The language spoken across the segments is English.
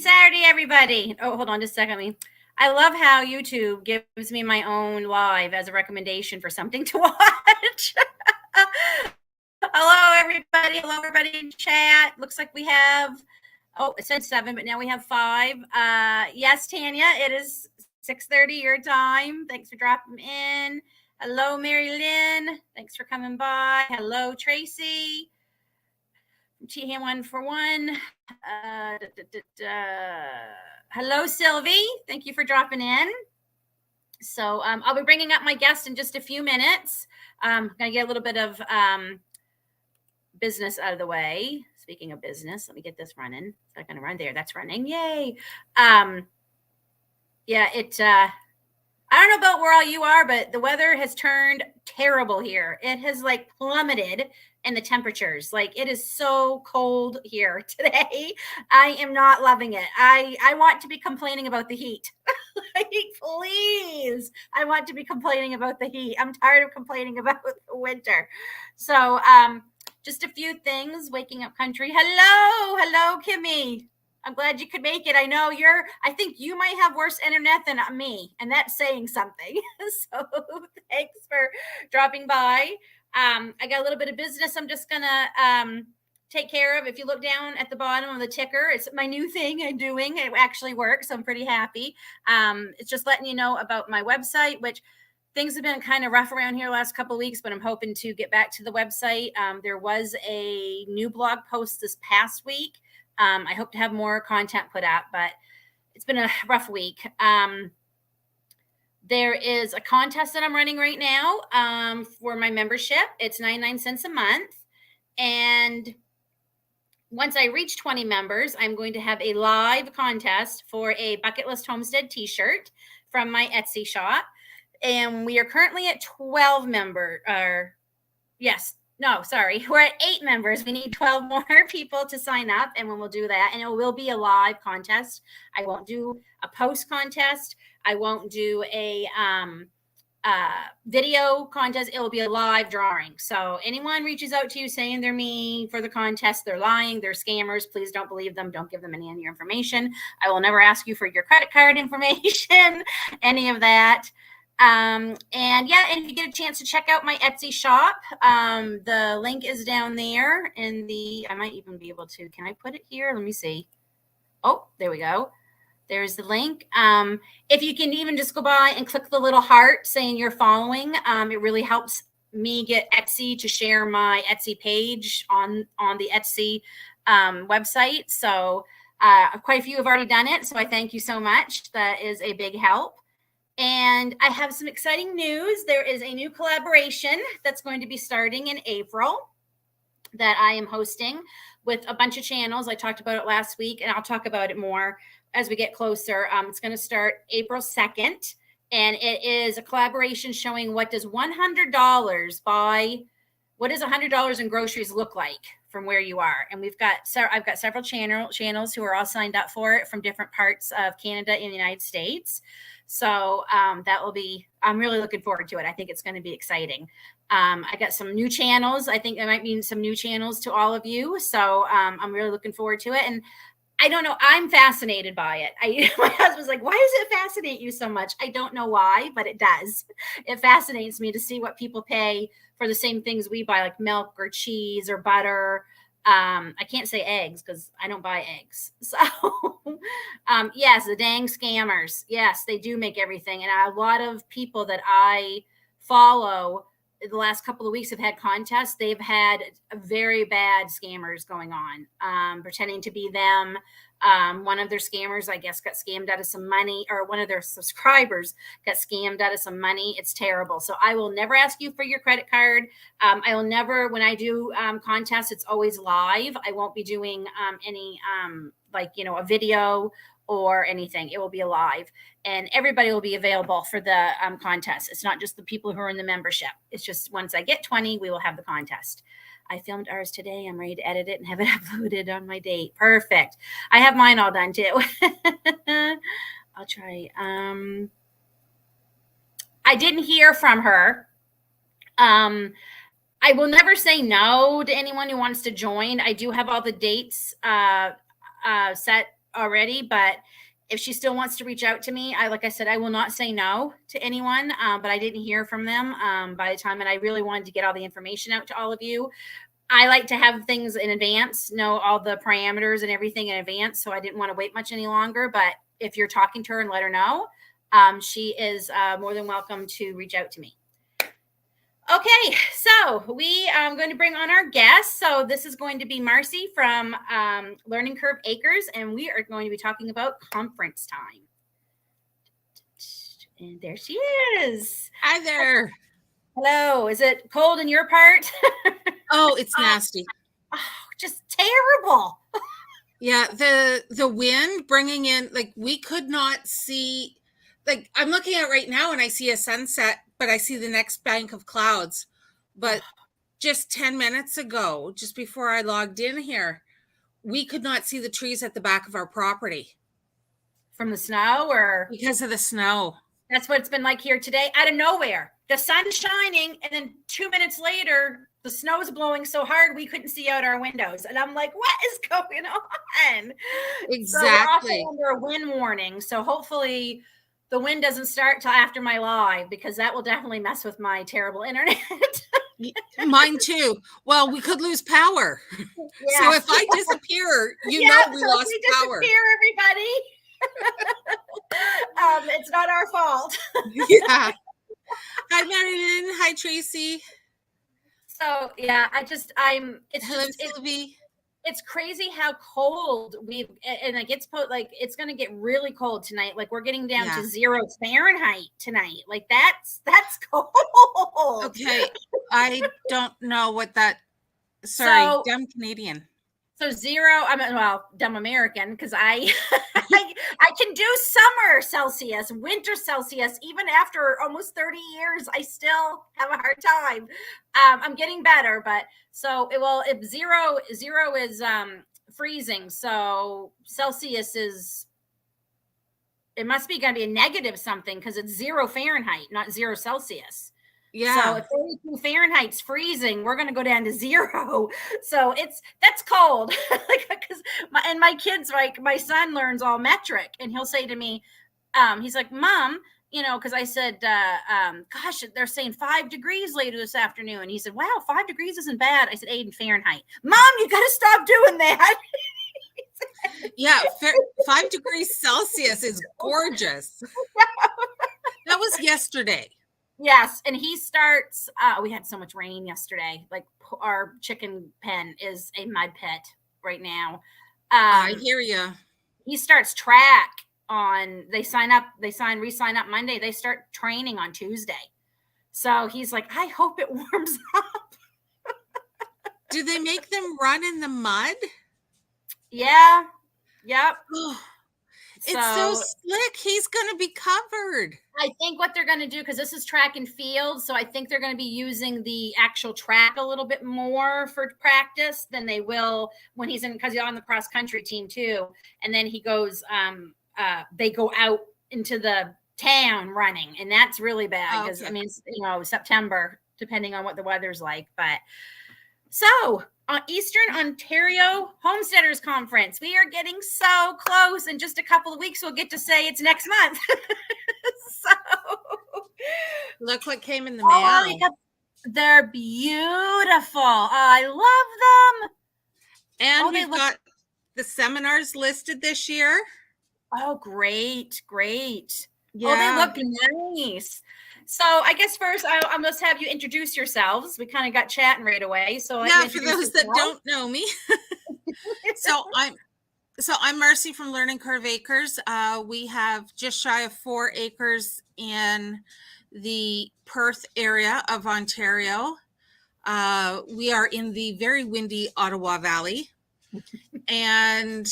Saturday, everybody. Oh, hold on just a second. I love how YouTube gives me my own live as a recommendation for something to watch. Hello, everybody. Hello, everybody in chat. Looks like we have, it said 7, but now we have 5. Yes, Tanya, it is 6:30 your time. Thanks for dropping in. Hello, Mary Lynn. Thanks for coming by. Hello, Tracy. Hand141. Hello, Sylvie. Thank you for dropping in. So I'll be bringing up my guest in just a few minutes. I'm going to get a little bit of business out of the way. Speaking of business, let me get this running. It's not going to run there. That's running. Yay. Yeah, I don't know about where all you are, but the weather has turned terrible here. It has like plummeted in the temperatures. Like it is so cold here today. I am not loving it. I want to be complaining about the heat. Like, please. I want to be complaining about the heat. I'm tired of complaining about the winter. So just a few things. Waking up country. Hello, Kimmy. I'm glad you could make it. I know I think you might have worse internet than me, and that's saying something. So thanks for dropping by. I got a little bit of business I'm just going to take care of. If you look down at the bottom of the ticker, it's my new thing I'm doing. It actually works. So I'm pretty happy. It's just letting you know about my website, which things have been kind of rough around here the last couple of weeks, but I'm hoping to get back to the website. There was a new blog post this past week. I hope to have more content put out, but it's been a rough week. There is a contest that I'm running right now for my membership. It's 99 cents a month. And once I reach 20 members, I'm going to have a live contest for a Bucket List Homestead t-shirt from my Etsy shop. And we are currently at 12 members. We're at 8 members. We need 12 more people to sign up, and we'll do that. And it will be a live contest. I won't do a post contest. I won't do a video contest. It will be a live drawing. So anyone reaches out to you saying they're me for the contest, they're lying, they're scammers. Please don't believe them. Don't give them any of your information. I will never ask you for your credit card information, any of that. And if you get a chance to check out my Etsy shop, the link is down there I might even be able to, can I put it here? Let me see. Oh, there we go. There's the link. If you can even just go by and click the little heart saying you're following, it really helps me get Etsy to share my Etsy page on the Etsy website. So quite a few have already done it. So I thank you so much. That is a big help. And I have some exciting news. There is a new collaboration that's going to be starting in April that I am hosting with a bunch of channels. I talked about it last week, and I'll talk about it more as we get closer. It's going to start April 2nd, and it is a collaboration showing what does $100 in groceries look like from where you are. And I've got several channels who are all signed up for it from different parts of Canada and the United States. So I'm really looking forward to it. I think it's going to be exciting. I got some new channels. I think there might be some new channels to all of you. So I'm really looking forward to it. And I don't know, I'm fascinated by it. My husband's like, why does it fascinate you so much? I don't know why, but it does. It fascinates me to see what people pay for the same things we buy, like milk or cheese or butter. I can't say eggs because I don't buy eggs. So yes, the dang scammers. Yes, they do make everything. And a lot of people that I follow the last couple of weeks have had contests. They've had very bad scammers going on, pretending to be them. One of their scammers, I guess, got scammed out of some money, or one of their subscribers got scammed out of some money. It's terrible. So I will never ask you for your credit card. I will never, when I do contests, it's always live. I won't be doing any a video or anything. It will be live, and everybody will be available for the contest. It's not just the people who are in the membership. It's just once I get 20, we will have the contest. I filmed ours today. I'm ready to edit it and have it uploaded on my date. Perfect. I have mine all done too. I'll try. I didn't hear from her. I will never say no to anyone who wants to join. I do have all the dates set already, but if she still wants to reach out to me, like I said, I will not say no to anyone. But I didn't hear from them by the time, and I really wanted to get all the information out to all of you. I like to have things in advance, know all the parameters and everything in advance, so I didn't want to wait much any longer. But if you're talking to her and let her know, she is more than welcome to reach out to me. Okay, so we are going to bring on our guest. So this is going to be Marcie from Learning Curve Acres, and we are going to be talking about conference time. And there she is. Hi there. Hello. Is it cold in your part? Oh, it's nasty. Oh, just terrible. Yeah, the wind bringing in, like, we could not see, like, I'm looking at right now and I see a sunset, but I see the next bank of clouds. But just 10 minutes ago, just before I logged in here, we could not see the trees at the back of our property. From the snow, or? Because of the snow. That's what it's been like here today, out of nowhere. The sun's shining, and then 2 minutes later, the snow is blowing so hard we couldn't see out our windows. And I'm like, what is going on? Exactly. So we're also under a wind warning. So hopefully the wind doesn't start till after my live, because that will definitely mess with my terrible internet. Mine too. Well, we could lose power. Yeah. So if I disappear, you know we lost power. Disappear, everybody. It's not our fault. Yeah. Hi, Marilyn. Hi, Tracy. So yeah, it's crazy how cold and it gets it's going to get really cold tonight. Like we're getting down to 0 Fahrenheit tonight. Like that's cold. Okay. I don't know what that, sorry, dumb Canadian. So 0, dumb American, because I can do summer Celsius, winter Celsius, even after almost 30 years, I still have a hard time. I'm getting better, but so if zero is freezing, so Celsius it must be going to be a negative something, because it's 0 Fahrenheit, not 0 Celsius. Yeah. So if 32 Fahrenheit's freezing, we're going to go down to 0. So that's cold. Because my kids, like my son learns all metric, and he'll say to me, he's like, Mom, because I said, gosh, they're saying 5 degrees later this afternoon. And he said, wow, 5 degrees isn't bad. I said, 8 in Fahrenheit. Mom, you got to stop doing that. Yeah, 5 degrees Celsius is gorgeous. That was yesterday. Yes, and he starts, we had so much rain yesterday. Like our chicken pen is a mud pit right now. I hear you. He starts track on, re-sign up Monday. They start training on Tuesday. So he's like, I hope it warms up. Do they make them run in the mud? Yeah. Yep. It's so slick. He's going to be covered. I think what they're going to do, because this is track and field, so I think they're going to be using the actual track a little bit more for practice than they will when he's in, because he's on the cross country team too. And then he goes, they go out into the town running, and that's really bad because, I mean, September, depending on what the weather's like. But so Eastern Ontario Homesteaders Conference. We are getting so close. In just a couple of weeks, we'll get to say it's next month. So look what came in the mail. They're beautiful. Oh, I love them. And we've got the seminars listed this year. Oh, great. Yeah. Oh, they look nice. So I guess first I must have you introduce yourselves. We kind of got chatting right away. So yeah, for those that don't know me. So I'm Marcie from Learning Curve Acres. We have just shy of 4 acres in the Perth area of Ontario. We are in the very windy Ottawa Valley. And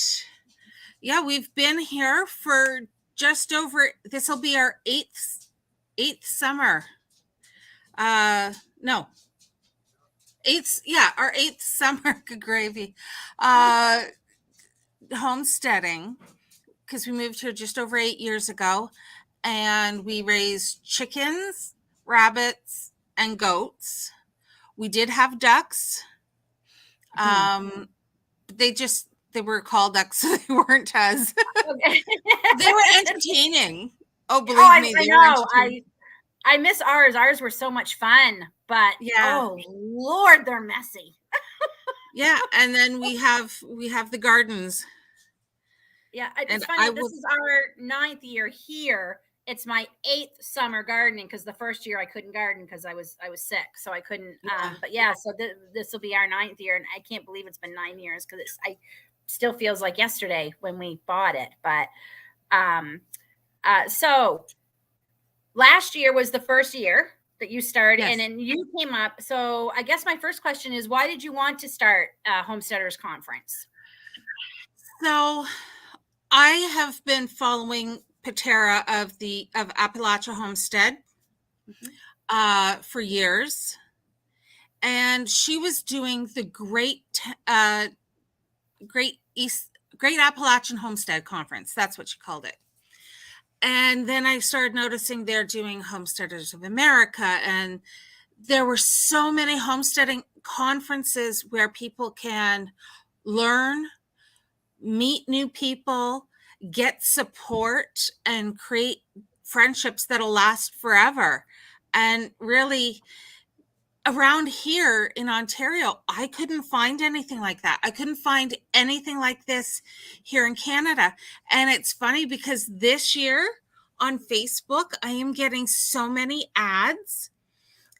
yeah, we've been here for just over, this will be our eighth summer. Our 8th summer. Good gravy. Homesteading, because we moved here just over 8 years ago, and we raised chickens, rabbits, and goats. We did have ducks. they were called ducks, so they weren't as Okay. they were entertaining. Oh, believe Oh, me, I they were know. entertaining. I miss ours. Ours were so much fun, but Yeah. oh Lord, they're messy. Yeah, and then we have the gardens. Yeah, And it's funny. I This will, is our 9th year here. It's my 8th summer gardening because the first year I couldn't garden because I was sick, so I couldn't. yeah. But yeah, so this will be our 9th year, and I can't believe it's been 9 years because I still feels like yesterday when we bought it. But so last year was the first year that you started, Yes. and then you came up. So I guess my first question is, why did you want to start Homesteaders Conference? So I have been following Patera of Appalachia Homestead for years, and she was doing the Great Appalachian Homestead Conference. That's what she called it. And then I started noticing they're doing Homesteaders of America, and there were so many homesteading conferences where people can learn, meet new people, get support, and create friendships that'll last forever. And really, around here in Ontario, I couldn't find anything like that. I couldn't find anything like this here in Canada. And it's funny because this year on Facebook, I am getting so many ads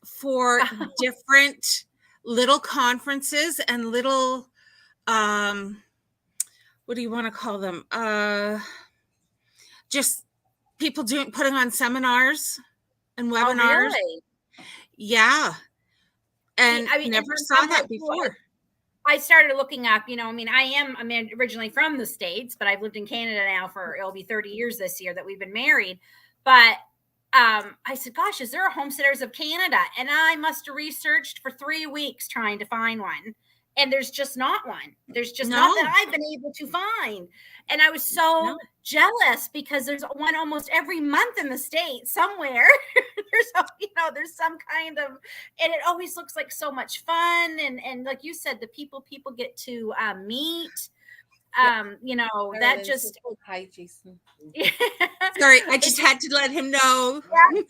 for different little conferences and little what do you want to call them? Just people putting on seminars and Oh, webinars. really? Yeah. And I mean, never saw that before. I started looking up, I'm originally from the States, but I've lived in Canada now it'll be 30 years this year that we've been married. But I said, gosh, is there a Homesteaders of Canada? And I must have researched for 3 weeks trying to find one. And there's just not one. There's just not that I've been able to find. And I was so jealous because there's one almost every month in the state somewhere. There's some kind of, and it always looks like so much fun. And like you said, the people get to meet. That just. Hi, Jason. Sorry, I just had to let him know. Yeah.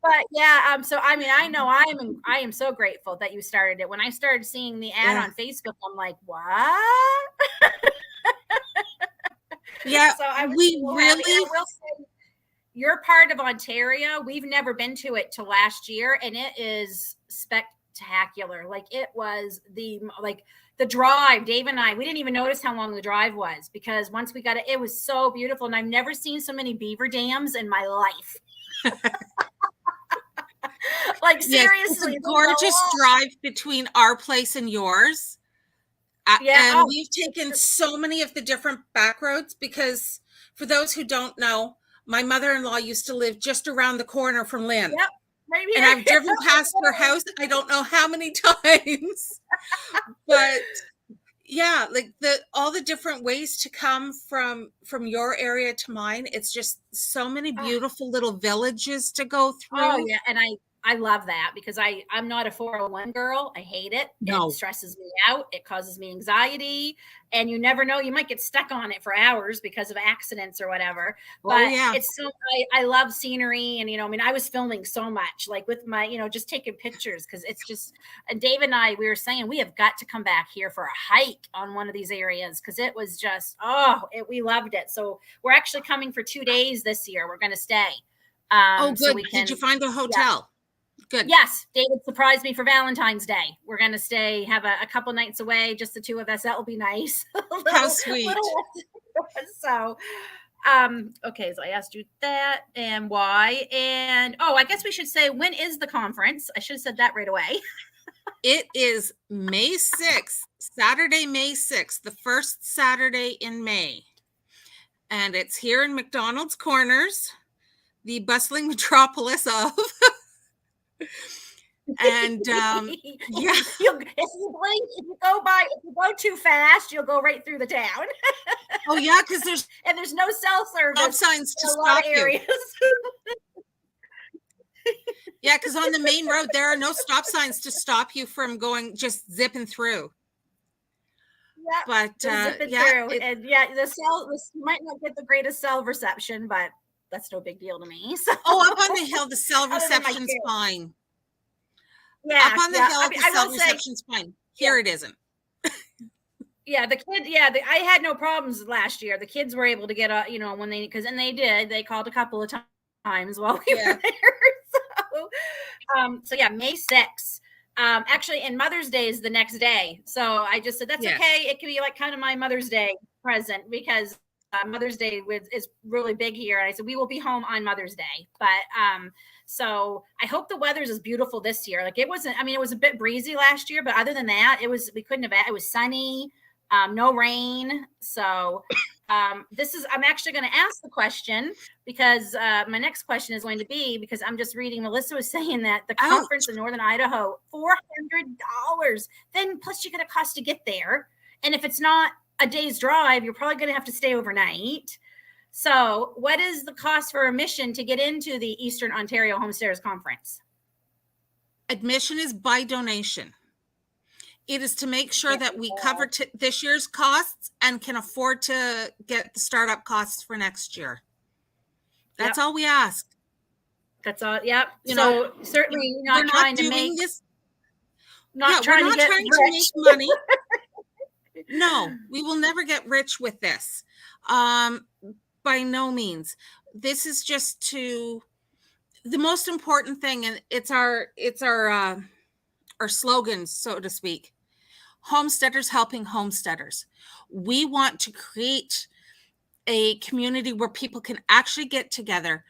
But yeah, so I mean, I know I am so grateful that you started it. When I started seeing the ad on Facebook, I'm like, what? Yeah, so I really will say, you're part of Ontario. We've never been to it till last year, and it is spectacular. Like it was the drive. Dave and I, we didn't even notice how long the drive was because once we got it, it was so beautiful. And I've never seen so many beaver dams in my life. Like seriously, it's a gorgeous drive between our place and yours. And we've taken so many of the different back roads because for those who don't know, my mother-in-law used to live just around the corner from Lynn. Yep. Right here. And I've driven past her house I don't know how many times. But yeah, like all the different ways to come from your area to mine. It's just so many beautiful little villages to go through. Oh yeah, and I love that because I'm not a 401 girl. I hate it. No. It stresses me out. It causes me anxiety. And you never know, you might get stuck on it for hours because of accidents or whatever. But it's so, I love scenery. And, I was filming so much, like with my, just taking pictures because it's just, and Dave and I, we were saying we have got to come back here for a hike on one of these areas because it was just, we loved it. So we're actually coming for 2 days this year. We're going to stay. Good. So did you find a hotel? Yeah. Good. Yes, David surprised me for Valentine's Day. We're going to stay, have a couple nights away, just the two of us. That will be nice. How sweet. So, okay, so I asked you that and why. And, I guess we should say, when is the conference? I should have said that right away. It is May 6th, Saturday, May 6th, the first Saturday in May. And it's here in McDonald's Corners, the bustling metropolis of... And if you go too fast, you'll go right through the town. Oh yeah, because there's no cell service. Stop signs to stop you. Yeah, because on the main road there are no stop signs to stop you from just zipping through. Yeah, but just zip it yeah, through. And yeah, this might not get the greatest cell reception, but that's no big deal to me. So oh, up on the hill, the cell other than my reception's kids. fine. Up Yeah, on the yeah. I hill, mean, the I cell will say, reception's fine. yeah, Here it isn't. yeah, the kid, yeah, I had no problems last year. The kids were able to get a, when they called a couple of times while we were Yeah. there. So yeah, May 6th. Actually, and Mother's Day is the next day. So I just said, that's Yes. okay. It could be like kind of my Mother's Day present because Mother's Day is really big here. And I said, we will be home on Mother's Day. But so I hope the weather's as beautiful this year. Like it wasn't, I mean, it was a bit breezy last year, but other than that, we couldn't have, it was sunny, no rain. So I'm actually going to ask the question because my next question is going to be, because I'm just reading, Melissa was saying that the conference in Northern Idaho, $400, then plus you're going to cost to get there. And if it's not a day's drive, you're probably going to have to stay overnight. So what is the cost for admission to get into the Eastern Ontario Homesteaders Conference? Admission is by donation. It is to make sure that we cover this year's costs and can afford to get the startup costs for next year. That's all we ask. That's all. Yep. So certainly not trying to make this. Not trying to make money. No, we will never get rich with this. By no means. This is just the most important thing, and it's our slogan, so to speak. Homesteaders helping homesteaders. We want to create a community where people can actually get together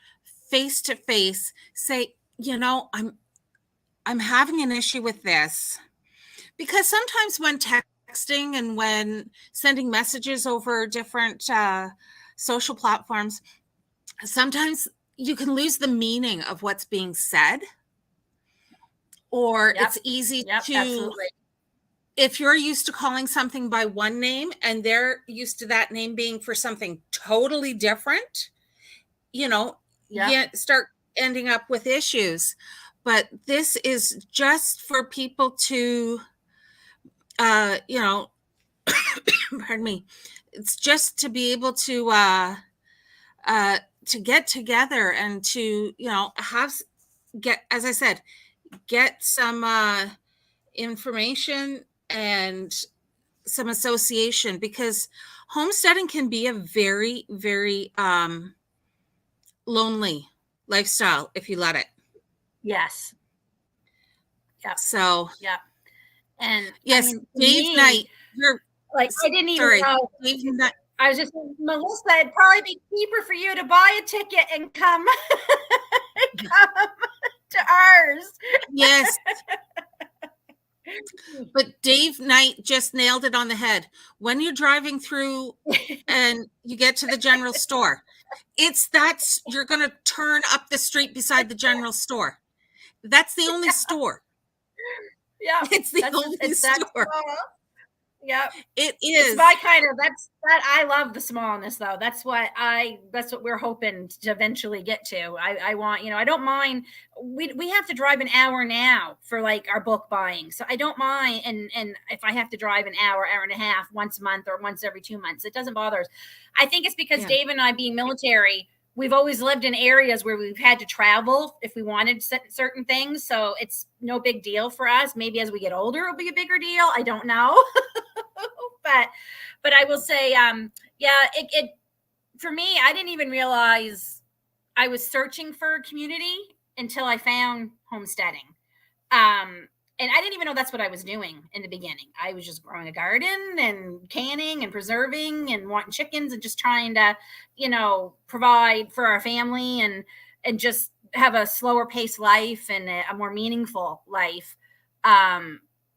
face to face, say, I'm having an issue with this. Because sometimes when texting and when sending messages over different social platforms, sometimes you can lose the meaning of what's being said. Or it's easy to, absolutely. If you're used to calling something by one name and they're used to that name being for something totally different, you start ending up with issues. But this is just for people to, pardon me. It's just to be able to get together and to, as I said, get some information and some association, because homesteading can be a very, very lonely lifestyle if you let it. Yes. Yeah. So yeah. And yes, I mean, Dave Knight, you're like, I didn't even know. Dave Knight. I was just, Melissa, it'd probably be cheaper for you to buy a ticket and come to ours. Yes. But Dave Knight just nailed it on the head. When you're driving through and you get to the general store, you're going to turn up the street beside the general store. That's the only store. Yeah. It's the only store. Yeah, it is. It's my kind of, I love the smallness though. That's what we're hoping to eventually get to. I want, I don't mind. We have to drive an hour now for like our book buying. So I don't mind. And if I have to drive an hour and a half once a month or once every 2 months, it doesn't bother us. I think it's because Dave and I, being military, we've always lived in areas where we've had to travel if we wanted certain things. So it's no big deal for us. Maybe as we get older, it'll be a bigger deal. I don't know. But I will say, it for me, I didn't even realize I was searching for a community until I found homesteading. And I didn't even know that's what I was doing in the beginning. I was just growing a garden and canning and preserving and wanting chickens and just trying to, provide for our family and just have a slower paced life and a more meaningful life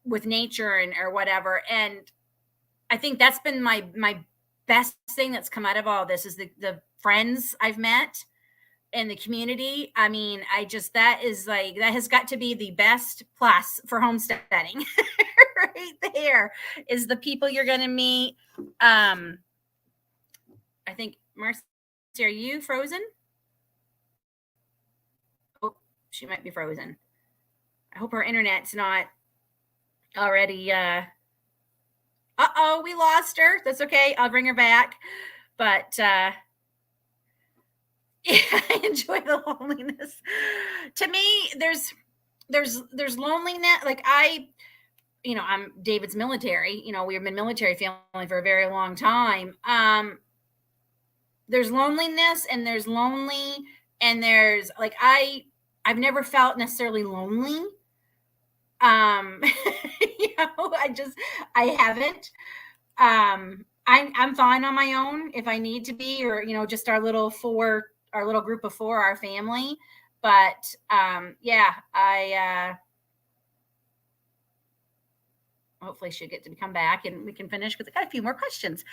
with nature or whatever. And I think that's been my best thing that's come out of all this is the friends I've met in the community. I mean, that has got to be the best plus for homesteading right there is the people you're going to meet. I think, Marcie, are you frozen? Oh, she might be frozen. I hope her internet's not already, uh-oh, we lost her. That's okay. I'll bring her back. But yeah, I enjoy the loneliness. To me, there's loneliness. Like I'm David's military. We've been military family for a very long time. There's loneliness and there's lonely and there's like I've never felt necessarily lonely. I haven't. I'm fine on my own if I need to be, or just our little group of four, our family. But yeah, I hopefully she'll get to come back and we can finish because I got a few more questions.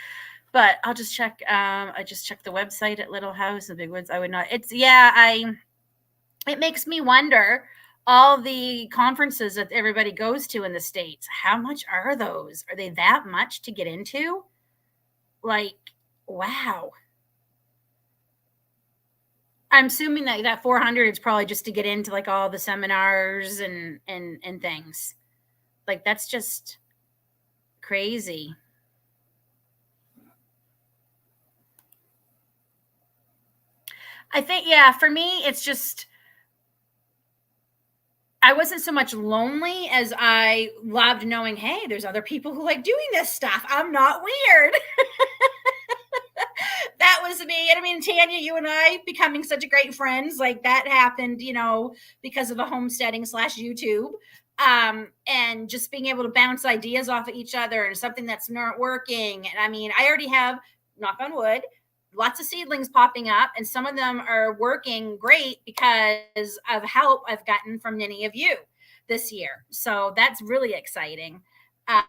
But I'll just check. I just checked the website at Little House in Big Woods. I would not. It makes me wonder all the conferences that everybody goes to in the States. How much are those? Are they that much to get into? Like, wow. I'm assuming that 400 is probably just to get into like all the seminars and things. Like, that's just crazy. I think, yeah, for me, it's just, I wasn't so much lonely as I loved knowing, hey, there's other people who like doing this stuff. I'm not weird. That was me. And I mean, Tanya, you and I becoming such a great friends, like that happened, because of a homesteading / YouTube. And just being able to bounce ideas off of each other and something that's not working. And I mean, I already have, knock on wood, lots of seedlings popping up, and some of them are working great because of help I've gotten from many of you this year. So that's really exciting. I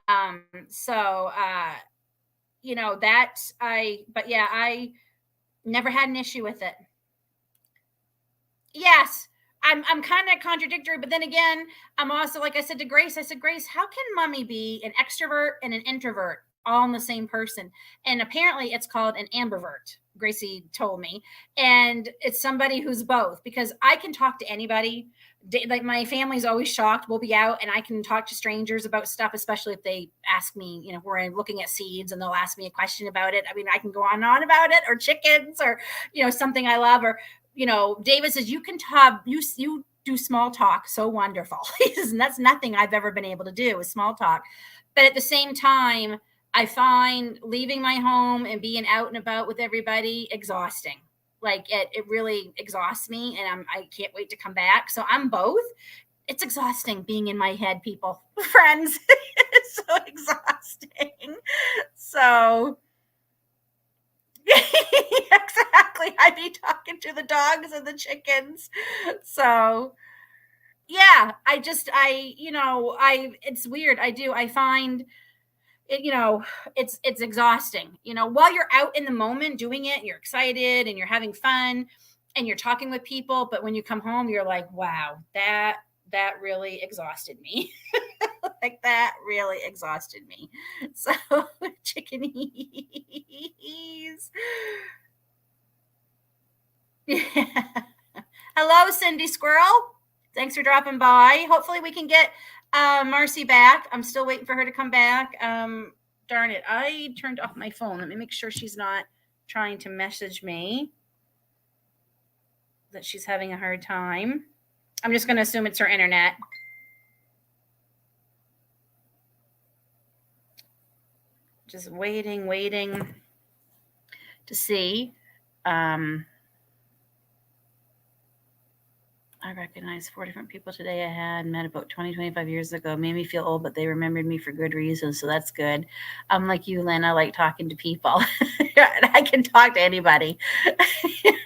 never had an issue with it. Yes, I'm kind of contradictory, but then again, I'm also, like I said to Grace, Grace, how can mommy be an extrovert and an introvert all in the same person? And apparently it's called an ambivert. Gracie told me. And it's somebody who's both, because I can talk to anybody. Like, my family's always shocked. We'll be out and I can talk to strangers about stuff, especially if they ask me, we're looking at seeds and they'll ask me a question about it. I mean, I can go on and on about it, or chickens, or, something I love, or, David says, you can talk, you do small talk so wonderful. And that's nothing I've ever been able to do is small talk. But at the same time, I find leaving my home and being out and about with everybody exhausting. Like, it really exhausts me, and I can't wait to come back. So I'm both. It's exhausting being in my head, people, friends. It's so exhausting. So exactly. I'd be talking to the dogs and the chickens. So yeah, it's weird. I find it, it's exhausting, while you're out in the moment doing it, you're excited and you're having fun and you're talking with people. But when you come home, you're like, wow, that really exhausted me. Like, that really exhausted me. So chickenese. Yeah. Hello, Cindy Squirrel. Thanks for dropping by. Hopefully we can get Marcie back. I'm still waiting for her to come back. Darn it. I turned off my phone. Let me make sure she's not trying to message me that she's having a hard time. I'm just going to assume it's her internet. Just waiting to see. I recognized 4 different people today I had met about 20, 25 years ago. Made me feel old, but they remembered me for good reasons. So that's good. I'm like you, Lynn. I like talking to people. I can talk to anybody.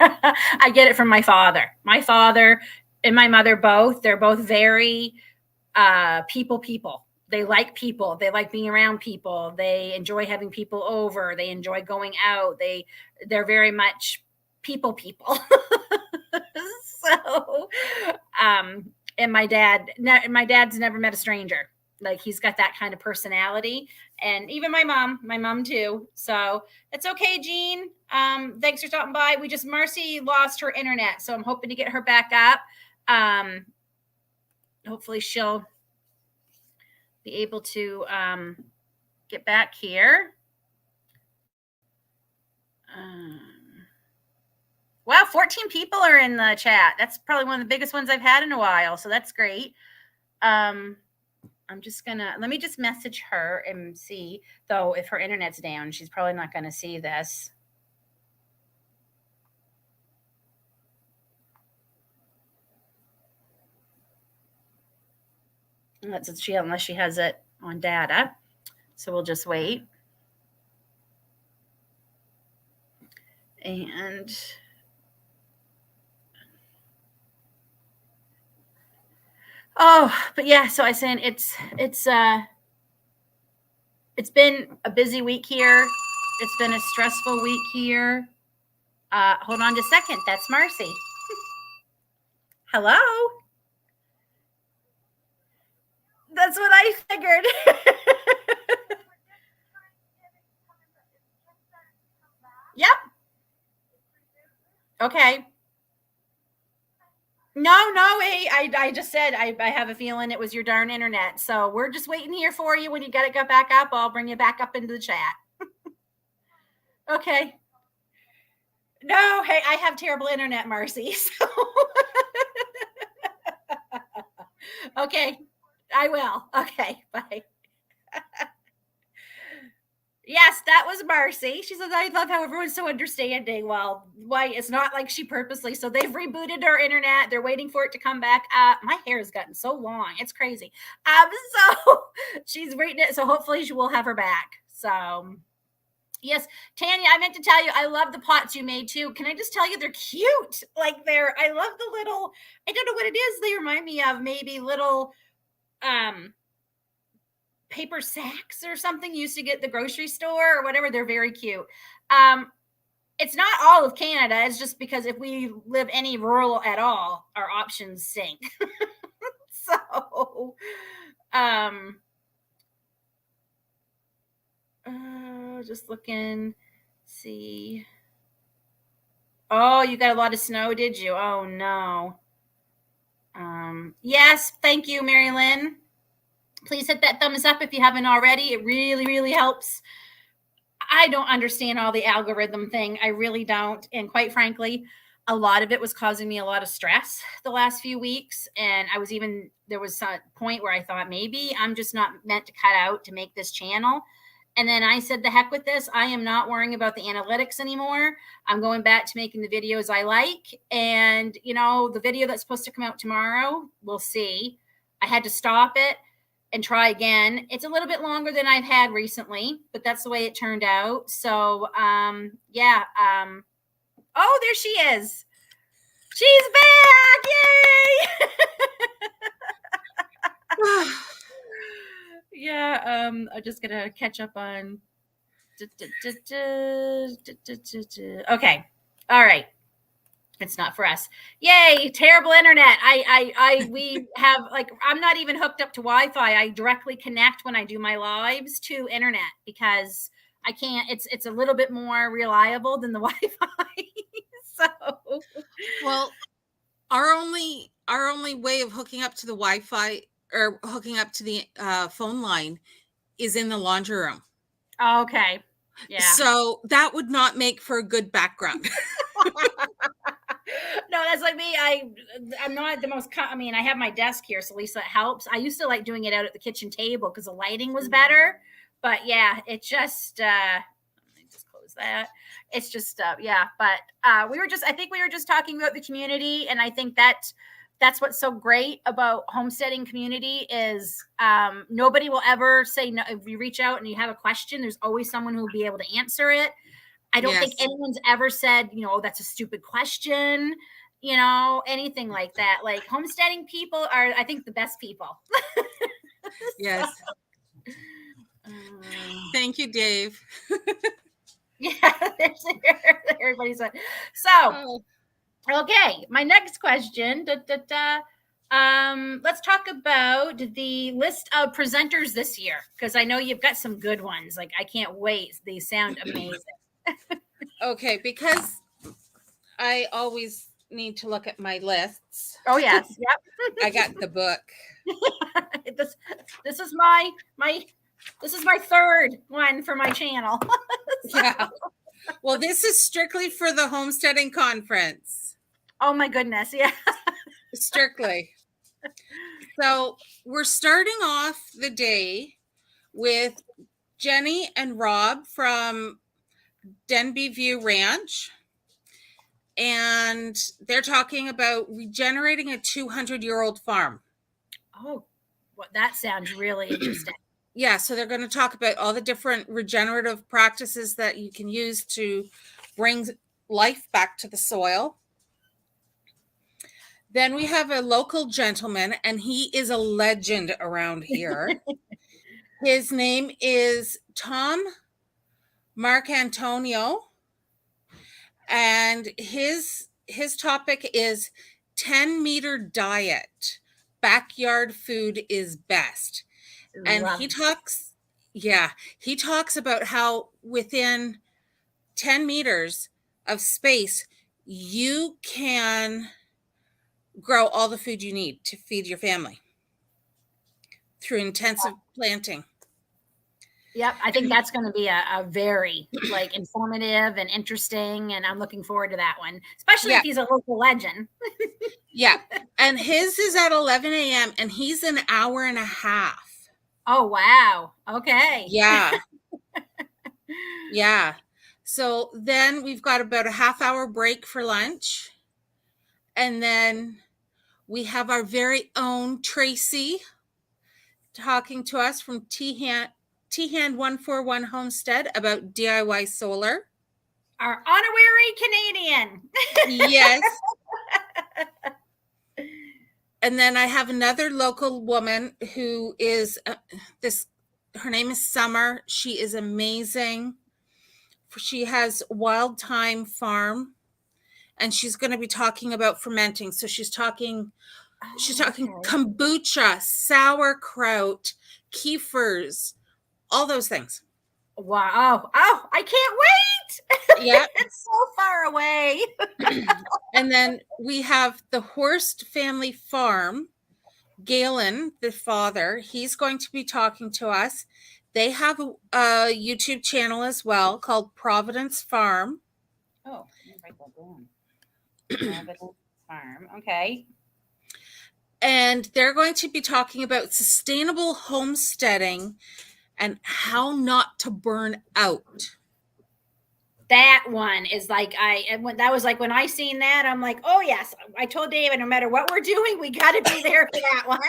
I get it from my father. My father and my mother both. They're both very people. They like people. They like being around people. They enjoy having people over. They enjoy going out. They're very much people. So, and my dad's never met a stranger. Like, he's got that kind of personality. And even my mom too. So it's okay, Jean. Thanks for stopping by. Marcie lost her internet, so I'm hoping to get her back up. Hopefully she'll be able to get back here. Wow, 14 people are in the chat. That's probably one of the biggest ones I've had in a while. So that's great. I'm just gonna, let me just message her and see, though, if her internet's down. She's probably not going to see this. Unless she has it on data. So we'll just wait. And but yeah, so I was saying it's been a busy week here. It's been a stressful week here. Hold on just a second. That's Marcie. Hello. That's what I figured. Yep. Okay. No, I just said I have a feeling it was your darn internet. So we're just waiting here for you. When you got it got back up, I'll bring you back up into the chat. Okay. No, hey, I have terrible internet, Marcie. So okay, I will. Okay, bye. Yes, that was Marcie. She says, I love how everyone's so understanding. Well, why? It's not like she purposely. So they've rebooted our internet. They're waiting for it to come back up. My hair has gotten so long. It's crazy. So she's reading it. So hopefully she will have her back. So yes, Tanya, I meant to tell you, I love the pots you made too. Can I just tell you, they're cute. Like I love the little, I don't know what it is. They remind me of maybe little, paper sacks or something you used to get at the grocery store or whatever. They're very cute. It's not all of Canada. It's just because if we live any rural at all, our options sink. So, just looking, see. Oh, you got a lot of snow, did you? Oh no. Yes, thank you, Mary Lynn. Please hit that thumbs up if you haven't already. It really, really helps. I don't understand all the algorithm thing. I really don't. And quite frankly, a lot of it was causing me a lot of stress the last few weeks. And there was a point where I thought maybe I'm just not meant to cut out to make this channel. And then I said, the heck with this. I am not worrying about the analytics anymore. I'm going back to making the videos I like. And, the video that's supposed to come out tomorrow, we'll see. I had to stop it and try again. It's a little bit longer than I've had recently, but that's the way it turned out. So, yeah. Oh, there she is. She's back. Yay. Yeah. I'm just going to catch up on. Okay. All right. It's not for us. Yay, terrible internet. We have I'm not even hooked up to Wi-Fi. I directly connect when I do my lives to internet because I can't, it's a little bit more reliable than the Wi-Fi. So, well, our only way of hooking up to the Wi-Fi or hooking up to the phone line is in the laundry room. Okay. Yeah. So that would not make for a good background. No, that's like me. I'm not the most, I have my desk here, so at least that helps. I used to like doing it out at the kitchen table because the lighting was better. But yeah, it just, let me just close that. It's just, yeah. But I think we were just talking about the community. And I think that's what's so great about homesteading community is nobody will ever say no. If you reach out and you have a question, there's always someone who will be able to answer it. I don't think anyone's ever said, that's a stupid question, anything like that. Like homesteading people are, I think, the best people. Yes. Thank you, Dave. Yeah, everybody's like, so, okay. My next question, let's talk about the list of presenters this year, because I know you've got some good ones. Like, I can't wait. They sound amazing. Okay, because I always need to look at my lists. Oh yes, yep. I got the book. This is my This is my third one for my channel. Yeah. Well, this is strictly for the homesteading conference. Oh my goodness. Yeah. Strictly. So we're starting off the day with Jenny and Rob from Denby View Ranch. And they're talking about regenerating a 200-year-old farm. Oh, well, that sounds really interesting. Yeah, so they're going to talk about all the different regenerative practices that you can use to bring life back to the soil. Then we have a local gentleman, and he is a legend around here. His name is Tom Marcantonio, and his topic is 10-meter diet. Backyard food is best. And he talks about how within 10 meters of space, you can grow all the food you need to feed your family through intensive planting. Yep, I think that's going to be a very informative and interesting, and I'm looking forward to that one, especially if he's a local legend. Yeah, and his is at 11 a.m. and he's an hour and a half. Oh, wow. Okay. Yeah. Yeah. So then we've got about a half-hour break for lunch. And then we have our very own Tracy talking to us from Hand141 Homestead about DIY solar. Our honorary Canadian. Yes. And then I have another local woman who is her name is Summer. She is amazing. She has Wild Thyme Farm, and she's going to be talking about fermenting. So she's talking kombucha, sauerkraut, kefirs, all those things. Wow. Oh, I can't wait. Yeah. It's so far away. And then we have the Horst family farm. Galen, the father, he's going to be talking to us. They have a YouTube channel as well called Providence Farm. Oh, let me write that down. Providence Farm. Okay. And they're going to be talking about sustainable homesteading and how not to burn out. That one is that was like when I seen that, I'm like, oh yes. I told David, no matter what we're doing, we got to be there for that one.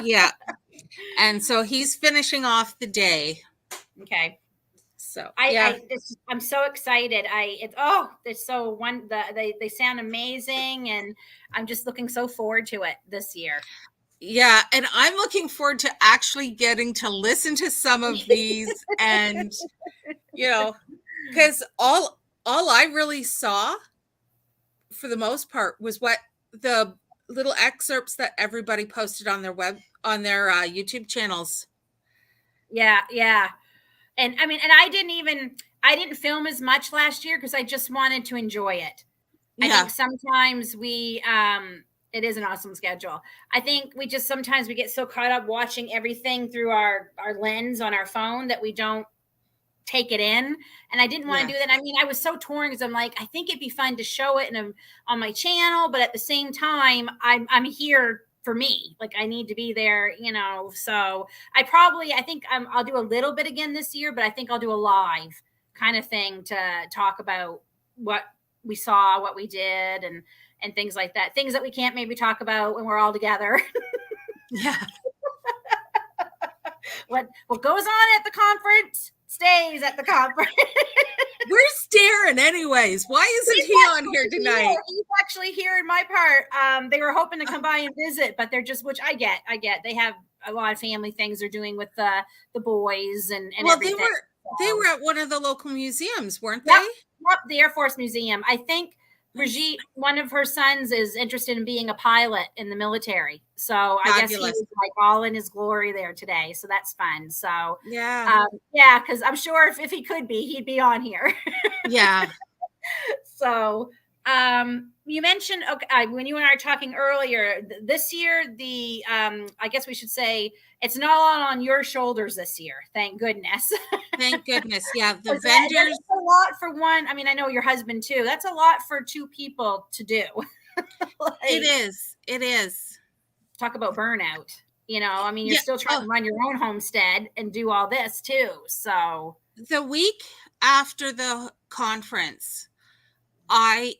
Yeah. And so he's finishing off the day. Okay. So I'm so excited. They sound amazing, and I'm just looking so forward to it this year. Yeah, and I'm looking forward to actually getting to listen to some of these, and because all I really saw, for the most part, was what the little excerpts that everybody posted on their YouTube channels. Yeah. And I mean, and I didn't film as much last year because I just wanted to enjoy it. Yeah. I think sometimes it is an awesome schedule. I think sometimes we get so caught up watching everything through our lens on our phone that we don't take it in. And I didn't want to do that. I mean, I was so torn because I'm like, I think it'd be fun to show it on my channel, but at the same time, I'm here for me. Like, I need to be there, so I think I'll do a little bit again this year, but I think I'll do a live kind of thing to talk about what we saw, what we did, and things like that. Things that we can't maybe talk about when we're all together. Yeah. What goes on at the conference stays at the conference. Where's Darren anyways? Why isn't he on here tonight? He's actually here in my part. They were hoping to come by and visit, but they're just, which I get. They have a lot of family things they're doing with the boys and everything. They were at one of the local museums, weren't they? Yep, the Air Force Museum. I think Brigitte, one of her sons, is interested in being a pilot in the military. So I guess he was like all in his glory there today. So that's fun. So because I'm sure if he could be, he'd be on here. Yeah. So You mentioned, okay, when you and I were talking earlier, this year, I guess we should say it's not all on your shoulders this year. Thank goodness. Thank goodness. Yeah. The That's vendors. a lot for one. I mean, I know your husband too. That's a lot for two people to do. Like, It is. It is. talk about burnout. I mean, you're Yeah. still trying to run your own homestead and do all this too. So The week after the conference, I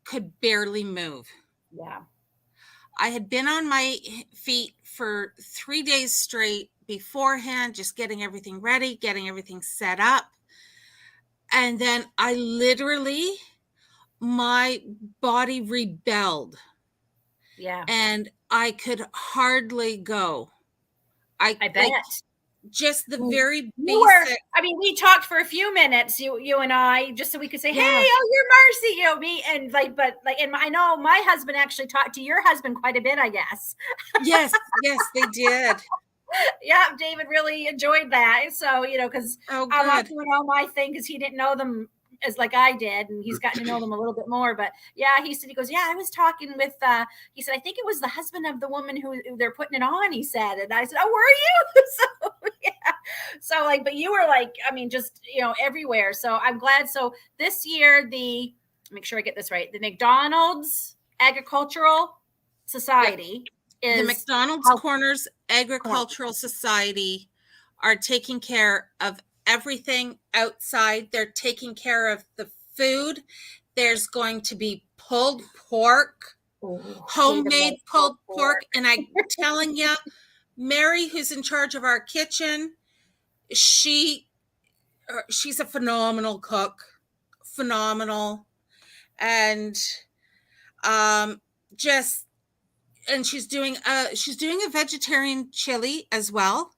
could barely move. yeah. I had been on my feet for 3 days straight beforehand, just getting everything ready, getting everything set up. And then my body rebelled. Yeah. And I could hardly go. I bet. Just the very basic. I mean, we talked for a few minutes, you and I, just so we could say, Yeah. "Hey, oh, you're Marcie," me, and and I know my husband actually talked to your husband quite a bit, I guess. Yes, they did. Yeah, David really enjoyed that. So because I'm not doing all my thing because he didn't know them as like I did, and he's gotten to know them a little bit more. But yeah, he goes, yeah, I was talking with, he said, I think it was the husband of the woman who they're putting it on, he said. And I said, oh, were you? So yeah. So but you were I mean, just, everywhere. So I'm glad. So this year, make sure I get this right, the McDonald's Agricultural Society is the McDonald's Corners Agricultural Society are taking care of everything outside. They're taking care of the food. There's going to be pulled pork, homemade pulled pork. And I'm telling you, Mary, who's in charge of our kitchen, she's a phenomenal cook, phenomenal. And and she's doing a vegetarian chili as well.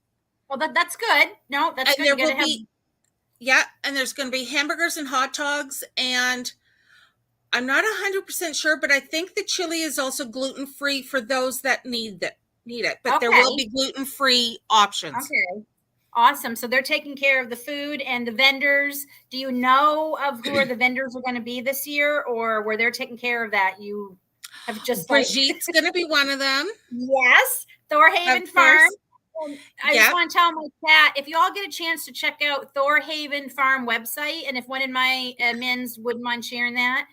Well, that's good. No, that's and good. And there's going to be hamburgers and hot dogs, and I'm not 100% sure, but I think the chili is also gluten-free for those that need it. But there will be gluten-free options. Okay. Awesome. So they're taking care of the food and the vendors. Do you know of who are the vendors are going to be this year, or where they're taking care of that? You have just Brigitte's going to be one of them. Yes. Thorhaven Farm. I just want to tell my chat, if you all get a chance to check out Thorhaven Farm website, and if one of my admins wouldn't mind sharing that,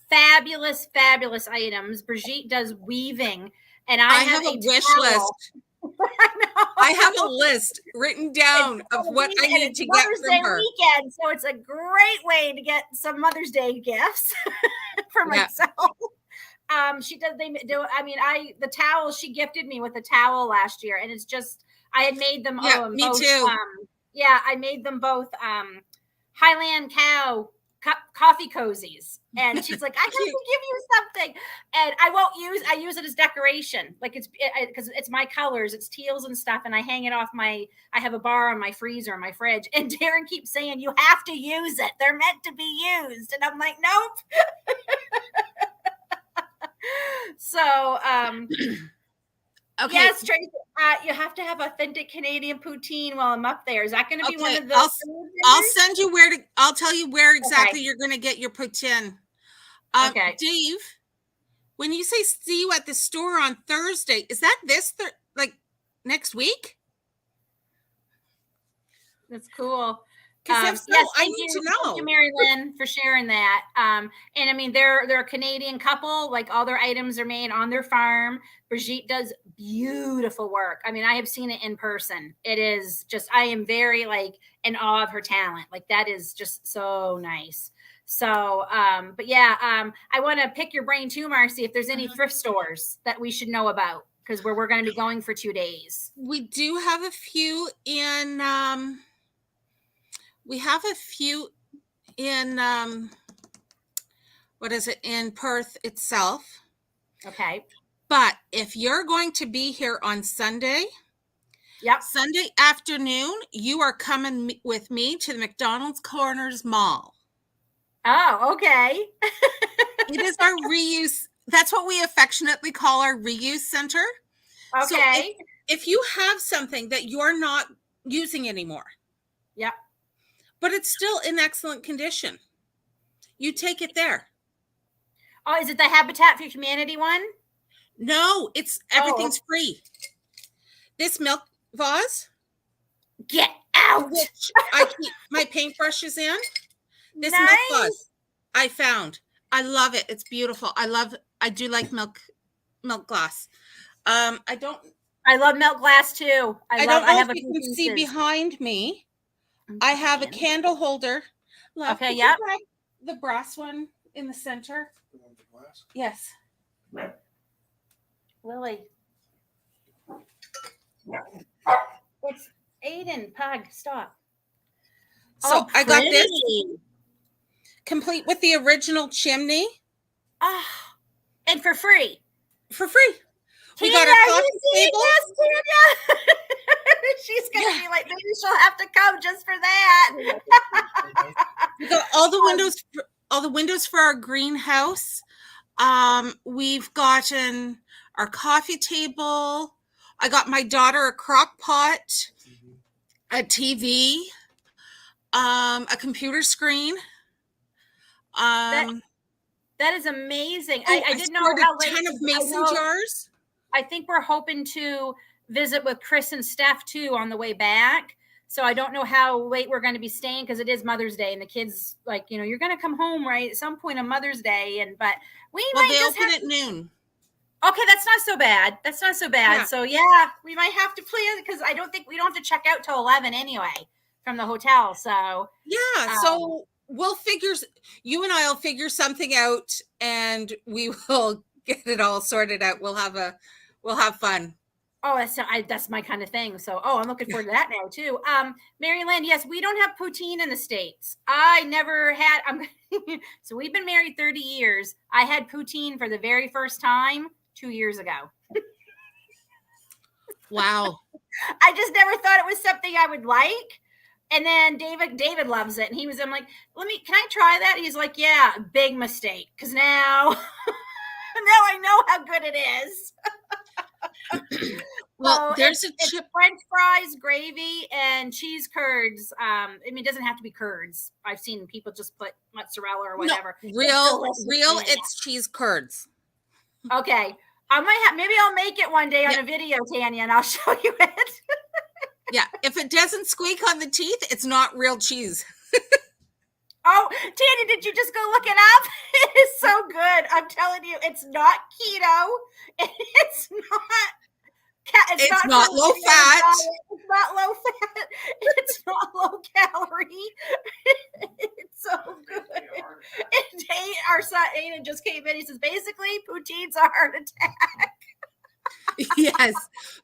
fabulous items. Brigitte does weaving, and I have a wish list. I have a list written down of what I need to get from her. Weekend, so it's a great way to get some Mother's Day gifts for myself. She does. They do. I mean, the towel, she gifted me with a towel last year, and it's just, I had made them. Yeah, me both, too. I made them both. Highland Cow coffee cozies, and she's like, I have to give you something, and I use it as decoration, it's because it's my colors, it's teals and stuff, and I hang it off I have a bar on my freezer in my fridge, and Darren keeps saying, you have to use it, they're meant to be used, and I'm like, nope. So okay. Yes, Tracy, you have to have authentic Canadian poutine while I'm up there. Is that going to be one of those? I'll send you I'll tell you where exactly you're going to get your poutine. Okay. Dave, when you say see you at the store on Thursday, is that next week? That's cool. Because I need to know. Thank you, Mary Lynn, for sharing that. And I mean, they're a Canadian couple. All their items are made on their farm. Brigitte does beautiful work. I mean, I have seen it in person. It is just, I am very in awe of her talent. That is just so nice. So, but yeah, I want to pick your brain too, Marcie, if there's any thrift stores that we should know about, because we're going to be going for 2 days. We do have a few in, in Perth itself. Okay. But if you're going to be here on Sunday, Sunday afternoon, you are coming with me to the McDonald's Corners Mall. Oh, okay. It is our reuse. That's what we affectionately call our reuse center. Okay. So if you have something that you're not using anymore, but it's still in excellent condition, you take it there. Oh, is it the Habitat for Humanity one? No, it's everything's free. This milk vase. Get out! Which I keep my paintbrushes in. This nice. milk vase I found. I love it. It's beautiful. I do like milk glass. I love milk glass too. I don't know if you can see behind me. I have a candle holder. Love, okay, yep. The brass one in the center. The one with the glass? Yes. Lily. It's Aiden, Pug, stop. So I got this complete with the original chimney. Oh, and for free. For free. Tina, we got a coffee table. Yes, she's going to be like, maybe she'll have to come just for that. We got all the windows for our greenhouse. We've gotten our coffee table. I got my daughter a crock pot, a TV, a computer screen. That is amazing. I didn't know how late. 10 of mason jars. I think we're hoping to visit with Chris and Steph too on the way back. So I don't know how late we're going to be staying because it is Mother's Day and the kids you're going to come home right at some point on Mother's Day. But they open at noon. Okay, that's not so bad. Yeah. So yeah, we might have to plan because I don't think we don't have to check out till 11 anyway from the hotel. So yeah, so you and I'll figure something out and we will get it all sorted out. We'll have fun. Oh, that's my kind of thing. So, I'm looking forward to that now too. Mary Lynn, yes, we don't have poutine in the States. I never had. So we've been married 30 years. I had poutine for the very first time 2 years ago. Wow. I just never thought it was something I would like. And then David loves it. And I'm like, can I try that? He's like, yeah, big mistake. Cause now I know how good it is. Well, there's it's French fries, gravy, and cheese curds. It doesn't have to be curds. I've seen people just put mozzarella or whatever. No, it's cheese curds. Okay. I might maybe I'll make it one day on a video, Tanya, and I'll show you it. Yeah. If it doesn't squeak on the teeth, it's not real cheese. Oh, Tanya, did you just go look it up? It is so good. I'm telling you, it's not keto. It's not low fat. It's not low fat. It's not low calorie. It's so good. Our son Aiden just came in. He says, basically, poutine's a heart attack. Yes,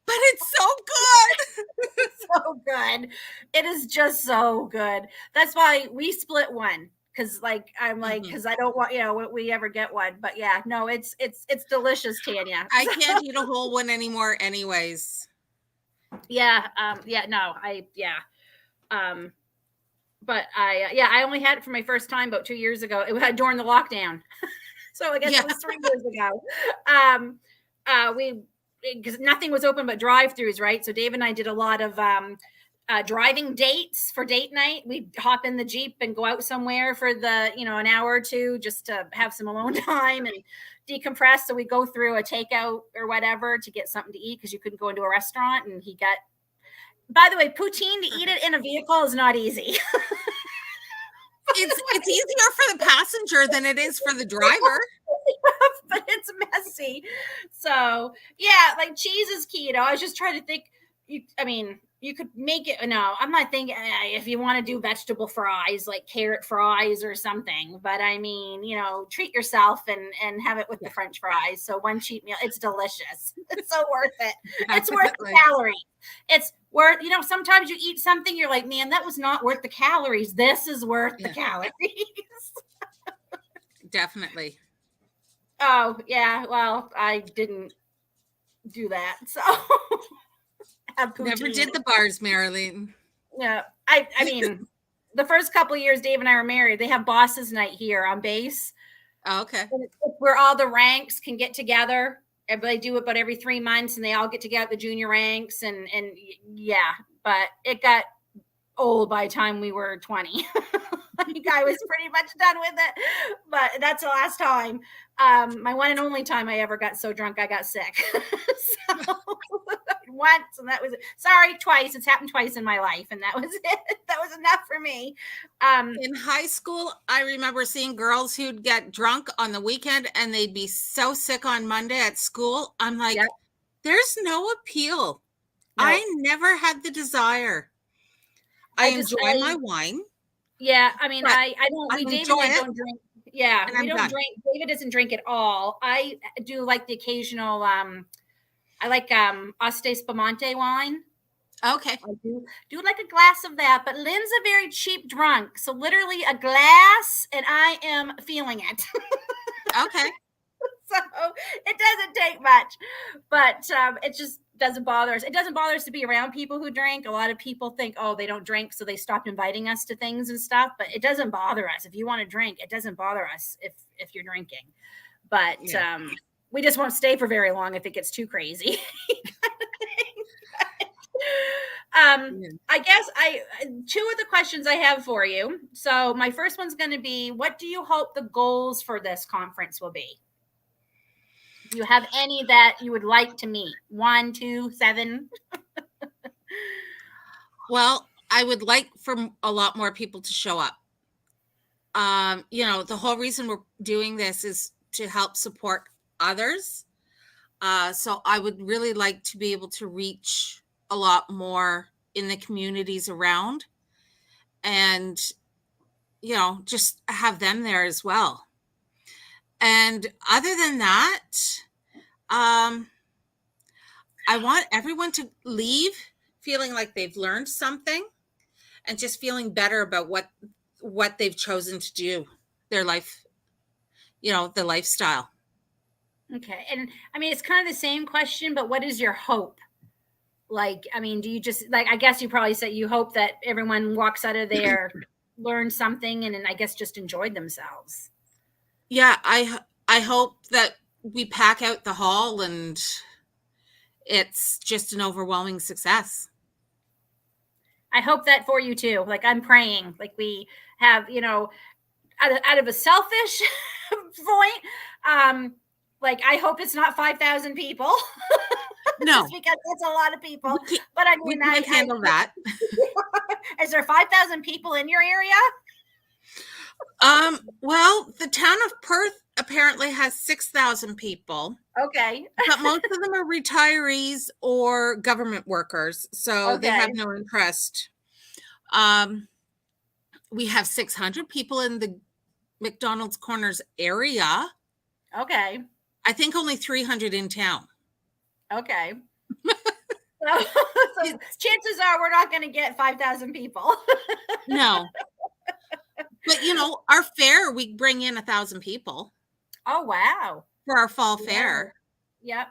but it's so good. It's so good. It is just so good. That's why we split one. Cause cause I don't want, we ever get one, but yeah, no, it's delicious, Tanya. I can't eat a whole one anymore anyways. Yeah. But I only had it for my first time about 2 years ago. It had during the lockdown. So I guess it was 3 years ago. Because nothing was open but drive-throughs, right? So Dave and I did a lot of driving dates for date night. We'd hop in the Jeep and go out somewhere for an hour or two just to have some alone time and decompress. So we go through a takeout or whatever to get something to eat because you couldn't go into a restaurant. And by the way, poutine to eat it in a vehicle is not easy. It's easier for the passenger than it is for the driver. But it's messy. So yeah, like cheese is keto. I was just trying to think. You could make it. No, I'm not thinking if you want to do vegetable fries, like carrot fries or something. But treat yourself and have it with the French fries. So one cheat meal. It's delicious. It's so worth it. It's worth the calories. It's worth. Sometimes you eat something, you're like, man, that was not worth the calories. This is worth the calories. Definitely. Oh yeah. Well, I didn't do that. So. Never did the bars, Marilyn. Yeah, I mean, the first couple of years Dave and I were married, they have bosses night here on base. Oh, okay. Where all the ranks can get together. Everybody do it about every 3 months, and they all get together, the junior ranks, and yeah. But it got old by the time we were 20. Like I was pretty much done with it, but that's the last time. My one and only time I ever got so drunk I got sick. So once, and that was it. Sorry, twice. It's happened twice in my life, and that was it. That was enough for me. In high school, I remember seeing girls who'd get drunk on the weekend and they'd be so sick on Monday at school. I'm like, Yep. there's no appeal. No. I never had the desire. I enjoy my wine. Yeah, I mean, but I don't. I We David enjoy and I it, don't drink. Yeah, and we I'm don't done. drink. David doesn't drink at all. I do like the occasional. I like Oste Spumante wine. Okay. I do like a glass of that, but Lynn's a very cheap drunk. So literally a glass, and I am feeling it. Okay. So it doesn't take much, but it just doesn't bother us. It doesn't bother us to be around people who drink. A lot of people think, oh, they don't drink, so they stopped inviting us to things and stuff. But it doesn't bother us. If you want to drink, it doesn't bother us if you're drinking. But we just won't stay for very long if it gets too crazy. I guess two of the questions I have for you. So my first one's going to be, what do you hope the goals for this conference will be? Do you have any that you would like to meet? 1, 2, 7? Well, I would like for a lot more people to show up. The whole reason we're doing this is to help support others. So I would really like to be able to reach a lot more in the communities around and, just have them there as well. And other than that, I want everyone to leave feeling like they've learned something and just feeling better about what they've chosen to do, their life, the lifestyle. Okay. And I mean, it's kind of the same question, but what is your hope? Like, I mean, do you just I guess you probably said you hope that everyone walks out of there, learned something, and I guess just enjoyed themselves. Yeah. I hope that we pack out the hall and it's just an overwhelming success. I hope that for you too. Like I'm praying, like we have, out of a selfish point, like I hope it's not 5,000 people. No, just because that's a lot of people. But I mean, I handle that. Is there 5,000 people in your area? Well, the town of Perth apparently has 6,000 people. Okay. But most of them are retirees or government workers, so they have no interest. We have 600 people in the McDonald's Corners area. Okay. I think only 300 in town. Okay. so chances are we're not going to get 5,000 people. No. But, our fair, we bring in 1,000 people. Oh, wow. For our fall fair. Yep.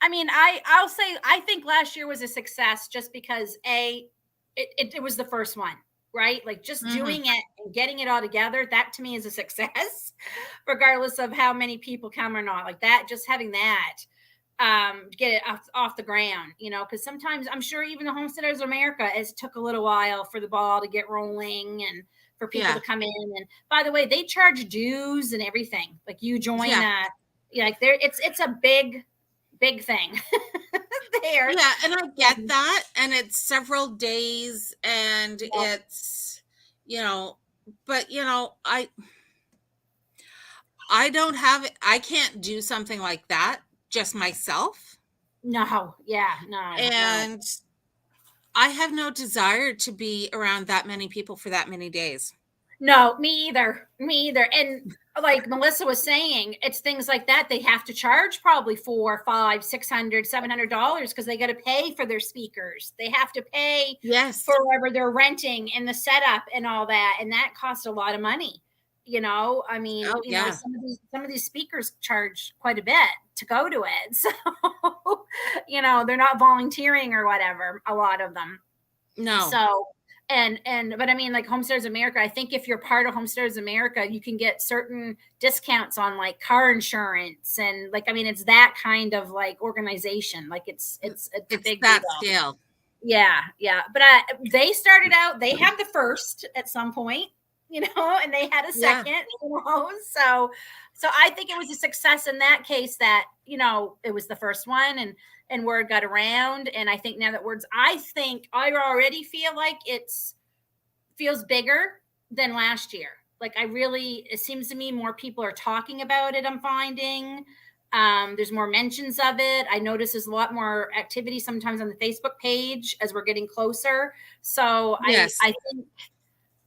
I mean, I'll say, I think last year was a success just because it was the first one, right? Like just doing it and getting it all together, that to me is a success, regardless of how many people come or not. Like that, just having that, get it off the ground, because sometimes I'm sure even the Homesteaders of America, it took a little while for the ball to get rolling and for people to come in. And by the way, they charge dues and everything. Like you join like it's a big thing there. Yeah, and I get that. And it's several days and it's, but I don't have, I can't do something like that just myself. No. Yeah, no. And I have no desire to be around that many people for that many days. No, me either. And like Melissa was saying, it's things like that. They have to charge probably $400, $500, $600, $700 because they got to pay for their speakers. They have to pay for whatever they're renting and the setup and all that. And that costs a lot of money. I mean, some of these speakers charge quite a bit to go to it. So, they're not volunteering or whatever, a lot of them. No. So, but I mean, like Homesteaders America, I think if you're part of Homesteaders America, you can get certain discounts on like car insurance. And like, I mean, it's that kind of like organization. Like it's a big that deal. scale. Yeah. But they started out, they had the first at some point, and they had a Yeah. second, so I think it was a success in that case that, it was the first one, and word got around. And I think now that I think I already feel like feels bigger than last year. Like it seems to me more people are talking about it. I'm finding there's more mentions of it. I notice there's a lot more activity sometimes on the Facebook page as we're getting closer. So Yes.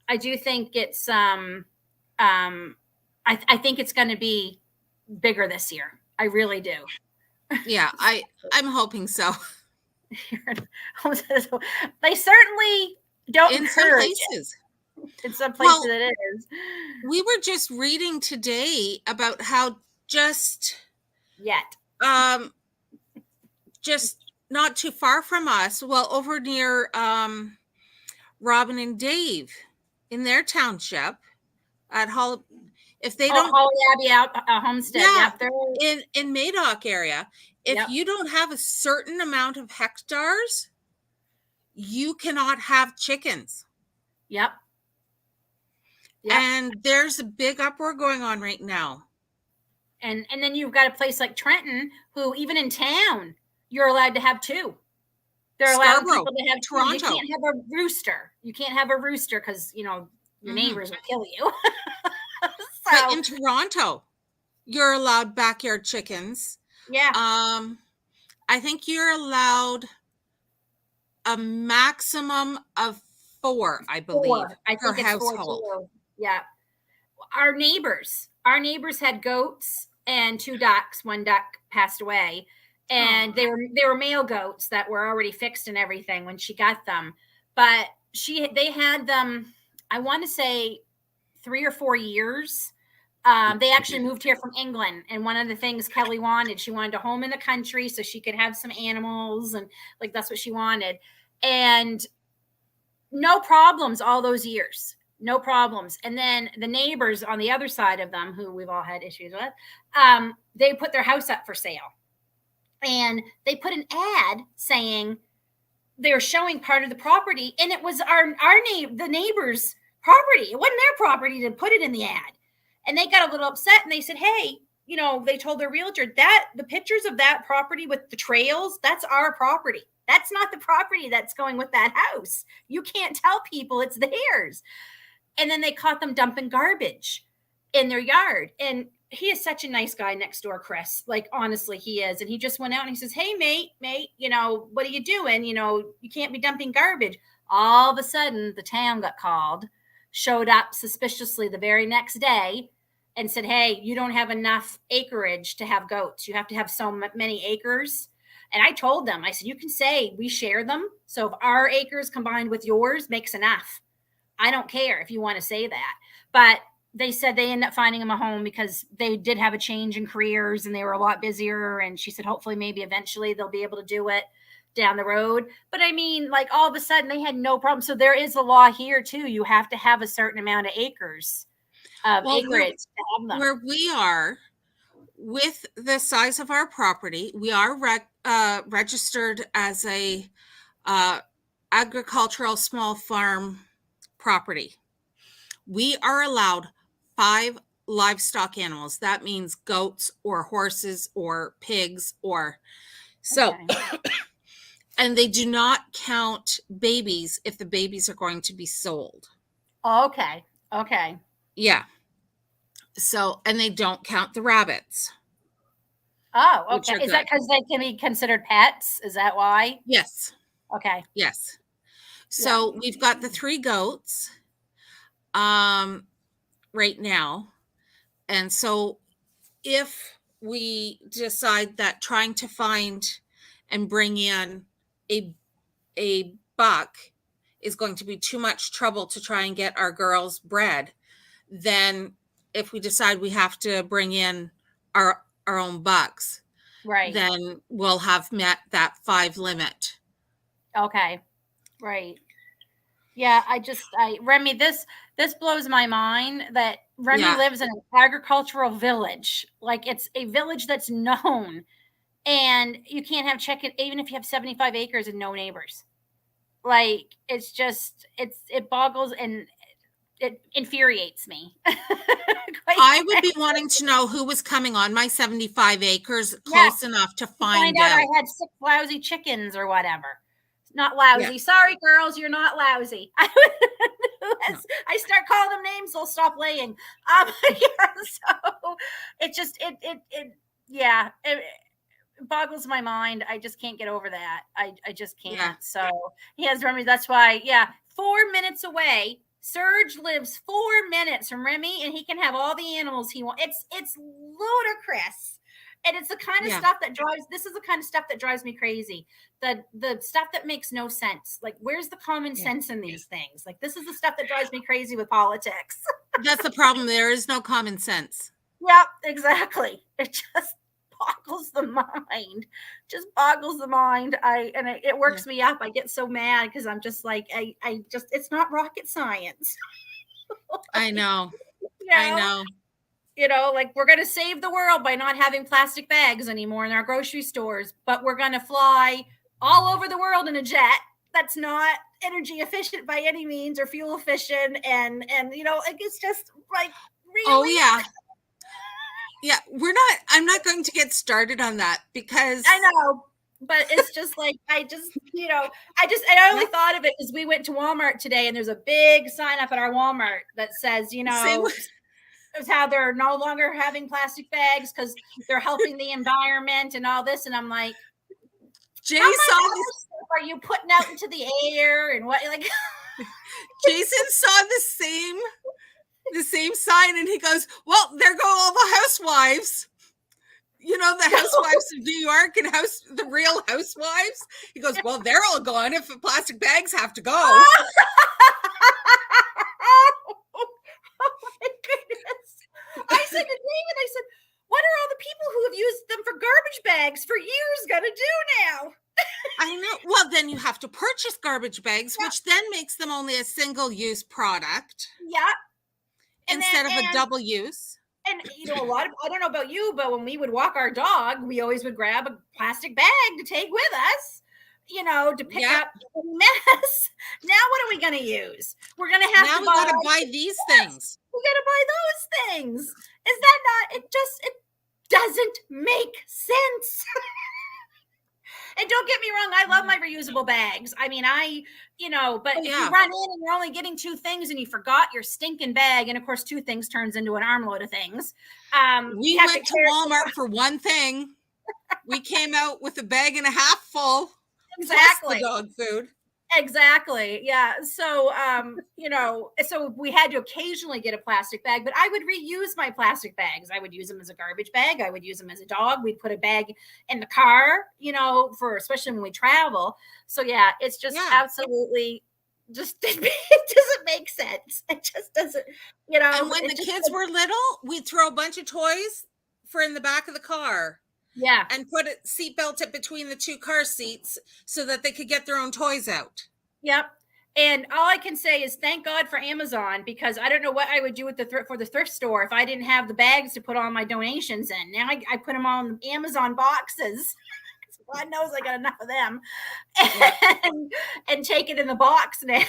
I do think it's I think it's going to be bigger this year. I really do. Yeah, I'm hoping so. They certainly don't In some encourage it. places. In some places Well, it is. we were just reading today about how just Yet. just not too far from us, well, over near Robin and Dave in their township at if they don't Holly Abbey out Homestead. yeah, Yep, in Madoc area, if Yep. you don't have a certain amount of hectares, you cannot have chickens. Yep. And there's a big uproar going on right now. And then you've got a place like Trenton, who even in town, you're allowed to have two. They're allowing people to have Toronto. You can't have a rooster. You can't have a rooster because, your neighbors will kill you. But in Toronto, you're allowed backyard chickens. Yeah. I think you're allowed a maximum of 4, I believe, per household. 4 too. Yeah. Our neighbors had goats and 2 ducks. 1 duck passed away, and they were male goats that were already fixed and everything when she got them. But they had them, I want to say 3 or 4 years. They actually moved here from England, and one of the things Kelly wanted, she wanted a home in the country so she could have some animals, and like that's what she wanted. And no problems all those years. No problems. And then the neighbors on the other side of them, who we've all had issues with, they put their house up for sale. And they put an ad saying they were showing part of the property, and it was the neighbor's property. It wasn't their property to put it in the ad. And they got a little upset, and they said, hey, they told their realtor that the pictures of that property with the trails, that's our property. That's not the property that's going with that house. You can't tell people it's theirs. And then they caught them dumping garbage in their yard. And he is such a nice guy next door, Chris. Like, honestly, he is. And he just went out and he says, hey, mate, what are you doing? You can't be dumping garbage. All of a sudden, the town got called, showed up suspiciously the very next day and said, hey, you don't have enough acreage to have goats. You have to have so many acres. And I told them, I said, you can say we share them. So if our acres combined with yours makes enough, I don't care if you want to say that. But they said they ended up finding him a home because they did have a change in careers and they were a lot busier. And she said, hopefully, maybe eventually they'll be able to do it down the road. But I mean, like all of a sudden they had no problem. So there is a law here too. You have to have a certain amount of acres of acreage to have them. Where we are, with the size of our property, we are registered as a agricultural small farm property. We are allowed 5 livestock animals. That means goats or horses or pigs or so. Okay. And they do not count babies if the babies are going to be sold. Okay. Yeah. So, and they don't count the rabbits. Oh, okay. Is that because they can be considered pets? Is that why? Yes. Okay. Yes. So we've got the 3 goats right now. And so if we decide that trying to find and bring in a buck is going to be too much trouble to try and get our girls bred, then if we decide we have to bring in our own bucks, right, then we'll have met that 5 limit. Okay. Right. Yeah, Remy, this blows my mind that Remy lives in an agricultural village. Like, it's a village that's known, and you can't have chicken even if you have 75 acres and no neighbors. Like, it's just it boggles. And it infuriates me. I would be wanting to know who was coming on my 75 acres close enough to find out. I had 6 lousy chickens or whatever. Not lousy. Yeah. Sorry, girls, you're not lousy. I start calling them names, they'll stop laying. So it just it boggles my mind. I just can't get over that. I just can't. Yeah. So he has Remy. That's why, 4 minutes away. Serge lives 4 minutes from Remy, and he can have all the animals he wants. It's ludicrous. And it's the kind of stuff that this is the kind of stuff that drives me crazy. The stuff that makes no sense. Like, where's the common sense in these things? Like, this is the stuff that drives me crazy with politics. That's the problem. There is no common sense. Yep, exactly. It just boggles the mind. It works me up. I get so mad because I'm just like, it's not rocket science. I know. I know. Like, we're going to save the world by not having plastic bags anymore in our grocery stores, but we're going to fly all over the world in a jet that's not energy efficient by any means or fuel efficient. And it's just like, really? Oh, yeah. Yeah, I'm not going to get started on that because I know, but it's just like, I only thought of it because we went to Walmart today and there's a big sign up at our Walmart that says, how they're no longer having plastic bags because they're helping the environment and all this. And I'm like, Jay saw this. Are you putting out into the air and what? Like, Jason saw the same sign and he goes, well, there go all the housewives. The housewives of New York and the real housewives. He goes, well, they're all gone if the plastic bags have to go. Oh my goodness. I said to David, what are all the people who have used them for garbage bags for years going to do now? I know. Well, then you have to purchase garbage bags, which then makes them only a single-use product. Yeah. Instead of a double use. And, I don't know about you, but when we would walk our dog, we always would grab a plastic bag to take with us, to pick up the mess. Now, what are we going to use? We're going to have to buy these things. We got to buy those things. Is that not, it doesn't make sense. And don't get me wrong, I love my reusable bags. I mean, if you run in and you're only getting 2 things and you forgot your stinking bag, and of course 2 things turns into an armload of things. We went to Walmart for one thing. We came out with a bag and a half full. Exactly. Plus the dog food. Exactly. Yeah. So, so we had to occasionally get a plastic bag, but I would reuse my plastic bags. I would use them as a garbage bag. I would use them as a dog. We'd put a bag in the car, especially when we travel. So yeah, it's just absolutely it doesn't make sense. It just doesn't, And when the kids were little, we'd throw a bunch of toys for in the back of the car. Yeah. And put a seatbelt in between the 2 car seats so that they could get their own toys out. Yep. And all I can say is thank God for Amazon, because I don't know what I would do with for the thrift store if I didn't have the bags to put all my donations in. Now I put them all in Amazon boxes. God knows I got enough of them. And take it in the box now.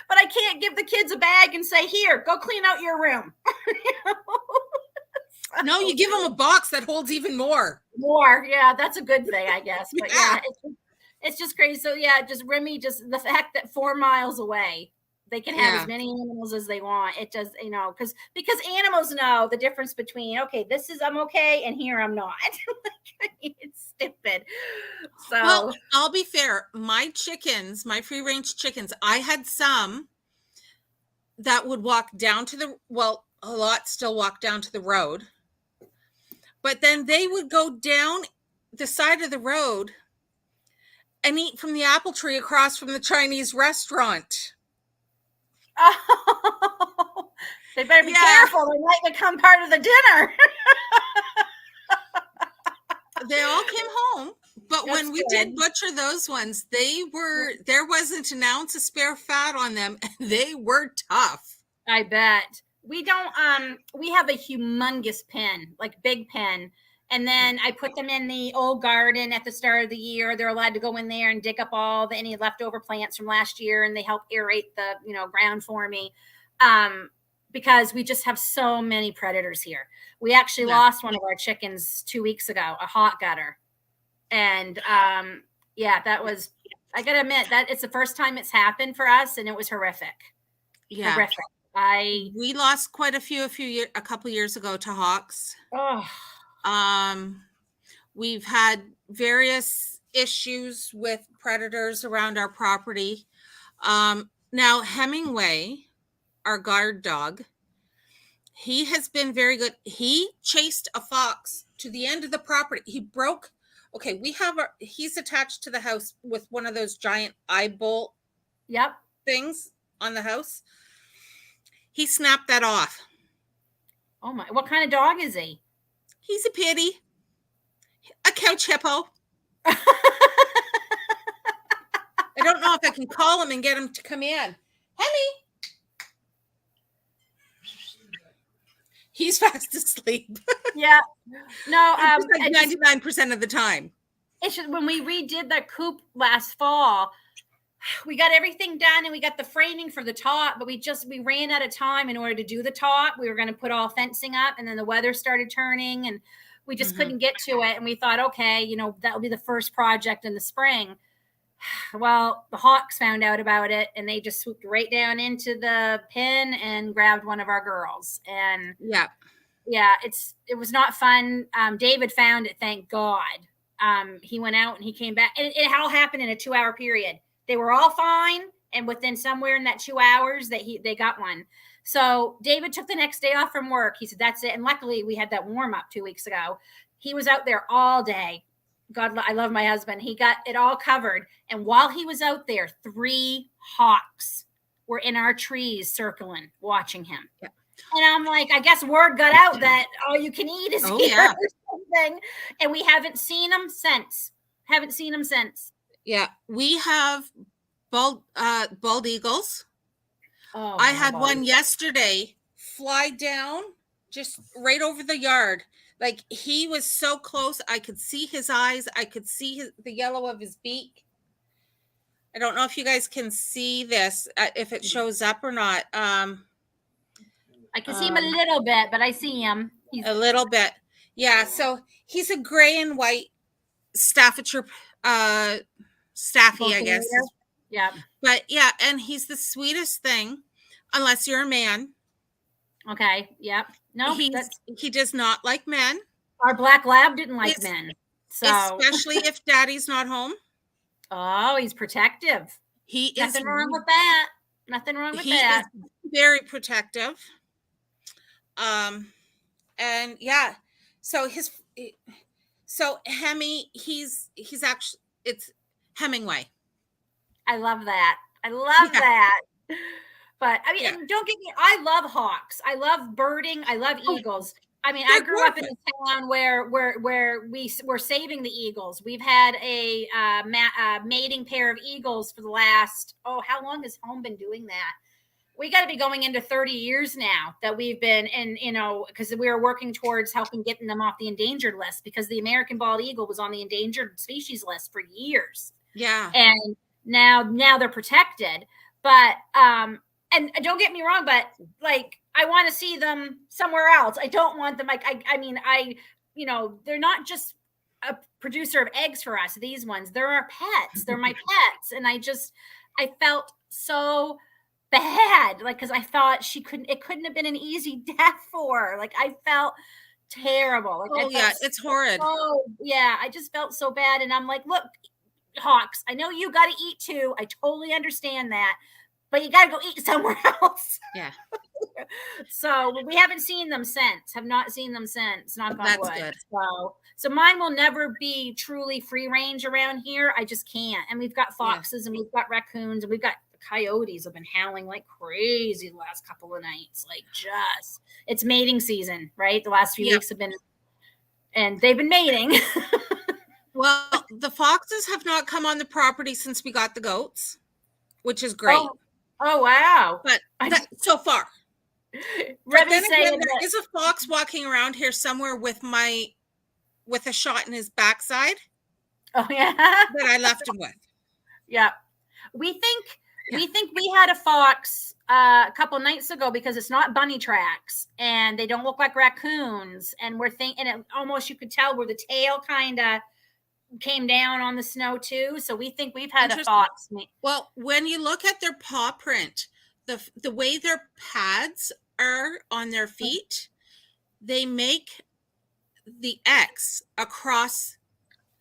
But I can't give the kids a bag and say, here, go clean out your room. No, you give them a box that holds even more. Yeah, that's a good thing, I guess. But it's just crazy. So Remy, just the fact that 4 miles away, they can have as many animals as they want. It does, because animals know the difference between, okay, this is I'm okay, and here I'm not. It's stupid. So, well, I'll be fair. My chickens, my free range chickens, I had some that would walk down to a lot still walk down to the road. But then they would go down the side of the road and eat from the apple tree across from the Chinese restaurant. Oh, they better be careful. They might become part of the dinner. They all came home. But when we did butcher those ones, there wasn't an ounce of spare fat on them. And they were tough. I bet. We don't, we have a humongous pen, like big pen, And then I put them in the old garden at the start of the year. They're allowed to go in there and dig up any leftover plants from last year, and they help aerate the ground for me, because we just have so many predators here. We actually lost one of our chickens 2 weeks ago, a hot gutter, and that was. I gotta admit that it's the first time it's happened for us, and it was horrific. Yeah, horrific. We lost quite a couple years ago to hawks. We've had various issues with predators around our property. Now Hemingway, our guard dog, he has been very good. He chased a fox to the end of the property. He's attached to the house with one of those giant eye bolt things on the house. He snapped that off. Oh my, what kind of dog is he? He's a pitty. A couch hippo. I don't know if I can call him and get him to come in. Hemmy. He's fast asleep. Yeah. No, 99% of the time. It's just when we redid the coop last fall, we got everything done and we got the framing for the top, but we ran out of time in order to do the top. We were going to put all fencing up, and then the weather started turning and we just couldn't get to it. And we thought, okay, that'll be the first project in the spring. Well, the hawks found out about it and they just swooped right down into the pen and grabbed one of our girls. And it was not fun. David found it, thank God. He went out and he came back, and it all happened in a 2-hour period. They were all fine, and within somewhere in that 2 hours they got one. So David took the next day off from work. He said, that's it. And luckily we had that warm up 2 weeks ago. He was out there all day. God, I love my husband. He got it all covered. And while he was out there, 3 hawks were in our trees circling, watching him. Yeah. And I'm like, I guess word got out that all you can eat is here or something. And we haven't seen them since. Yeah. We have bald eagles. Oh, I had one yesterday fly down just right over the yard. Like, he was so close. I could see his eyes. I could see the yellow of his beak. I don't know if you guys can see this, if it shows up or not. I can see him a little bit, but I see him. He's a little bit. Yeah. So he's a gray and white Staffordshire, Staffy, I guess. Yeah. But yeah, and he's the sweetest thing, unless you're a man. Okay. Yep. No, he does not like men. Our black lab didn't like men. So especially if daddy's not home. Oh, he's protective. Nothing wrong with that. He is very protective. And yeah, so Hemmy, he's actually, it's Hemingway. I love that. That. But I mean, don't get me, I love hawks. I love birding. I love eagles. I mean, I grew up in a town where we were saving the eagles. We've had a mating pair of eagles for the last, how long has home been doing that? We got to be going into 30 years now that we've been in, because we were working towards helping getting them off the endangered list, because the American bald eagle was on the endangered species list for years. Yeah. And now they're protected. But, and don't get me wrong, but like, I want to see them somewhere else. I don't want them. They're not just a producer of eggs for us. These ones, they're our pets. They're my pets. And I felt so bad. Like, cause I thought it couldn't have been an easy death for her. Like, I felt terrible. Like, it's horrid. I just felt so bad. And I'm like, look, hawks, I know you got to eat too. I totally understand that, but you got to go eat somewhere else. Yeah. So we haven't seen them since. Have not seen them since. Knock on wood. Good. So mine will never be truly free range around here. I just can't. And we've got foxes and we've got raccoons and we've got coyotes have been howling like crazy the last couple of nights. Like, just, it's mating season, right? The last few weeks have been, and they've been mating. Well, the foxes have not come on the property since we got the goats, which is great. Oh wow. But so far. But then again, there is a fox walking around here somewhere with my with a shot in his backside Oh yeah. that I left him with. Yeah. We think we had a fox a couple nights ago because it's not bunny tracks and they don't look like raccoons. And we're thinking, and it almost you could tell where the tail kind of came down on the snow too. So we think we've had a fox. Well, when you look at their paw print, the way their pads are on their feet, they make the X across.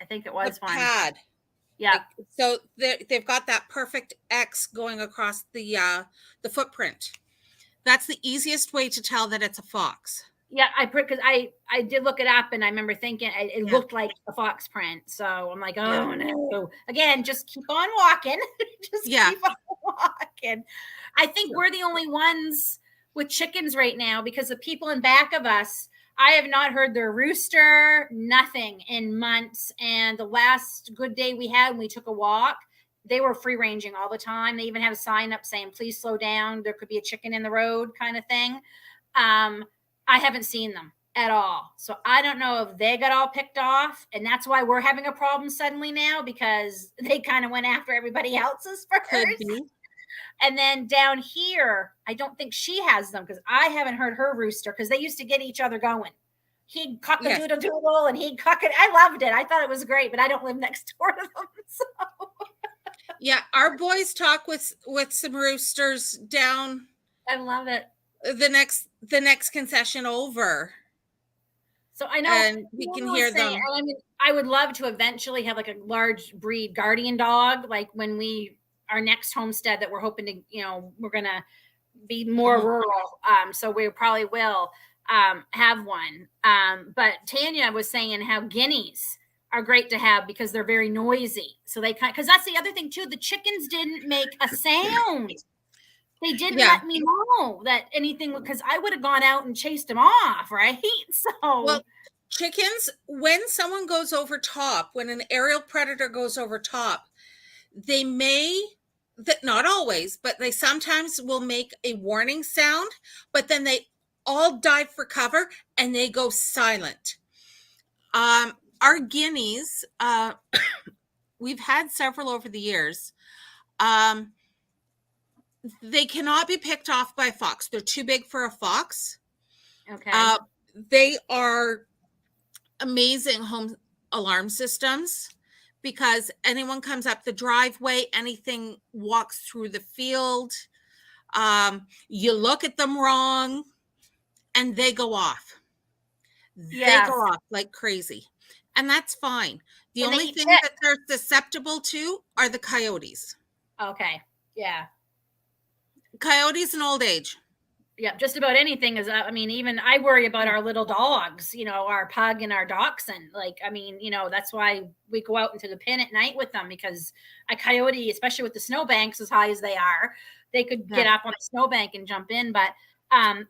I think it was the one pad. Yeah. Like, so they've got that perfect X going across the footprint. That's the easiest way to tell that it's a fox. Yeah, because I did look it up and I remember thinking it looked like a fox print. So I'm like, oh no. Again, just keep on walking. Just keep on walking. I think we're the only ones with chickens right now because the people in back of us, I have not heard their rooster, nothing in months. And the last good day we had when we took a walk, they were free ranging all the time. They even had a sign up saying, please slow down. There could be a chicken in the road kind of thing. I haven't seen them at all. So I don't know if they got all picked off. And that's why we're having a problem suddenly now because they kind of went after everybody else's first. Could be. And then down here, I don't think she has them because I haven't heard her rooster because they used to get each other going. He'd cock-a-doodle-doodle and he'd cock it. I loved it. I thought it was great, but I don't live next door to them. So. Yeah, our boys talk with some roosters down. I love it. The next concession over. So I know, and we can hear them. I mean, I would love to eventually have like a large breed guardian dog, like when our next homestead that we're hoping to, we're gonna be more rural. So we probably will have one. But Tanya was saying how guineas are great to have because they're very noisy. So because that's the other thing too. The chickens didn't make a sound. They didn't let me know that anything, because I would have gone out and chased them off, right? So, chickens, when someone goes over top, when an aerial predator goes over top, they not always, but they sometimes will make a warning sound, but then they all dive for cover and they go silent. Our guineas, we've had several over the years. They cannot be picked off by a fox. They're too big for a fox. Okay. They are amazing home alarm systems because anyone comes up the driveway, anything walks through the field, you look at them wrong, and they go off. Yes. They go off like crazy. And that's fine. The only thing that they're susceptible to are the coyotes. Okay. Yeah. Coyotes and old age. Yeah, just about anything is. I mean, even I worry about our little dogs. Our pug and our dachshund. That's why we go out into the pen at night with them because a coyote, especially with the snowbanks as high as they are, they could get up on a snowbank and jump in. But and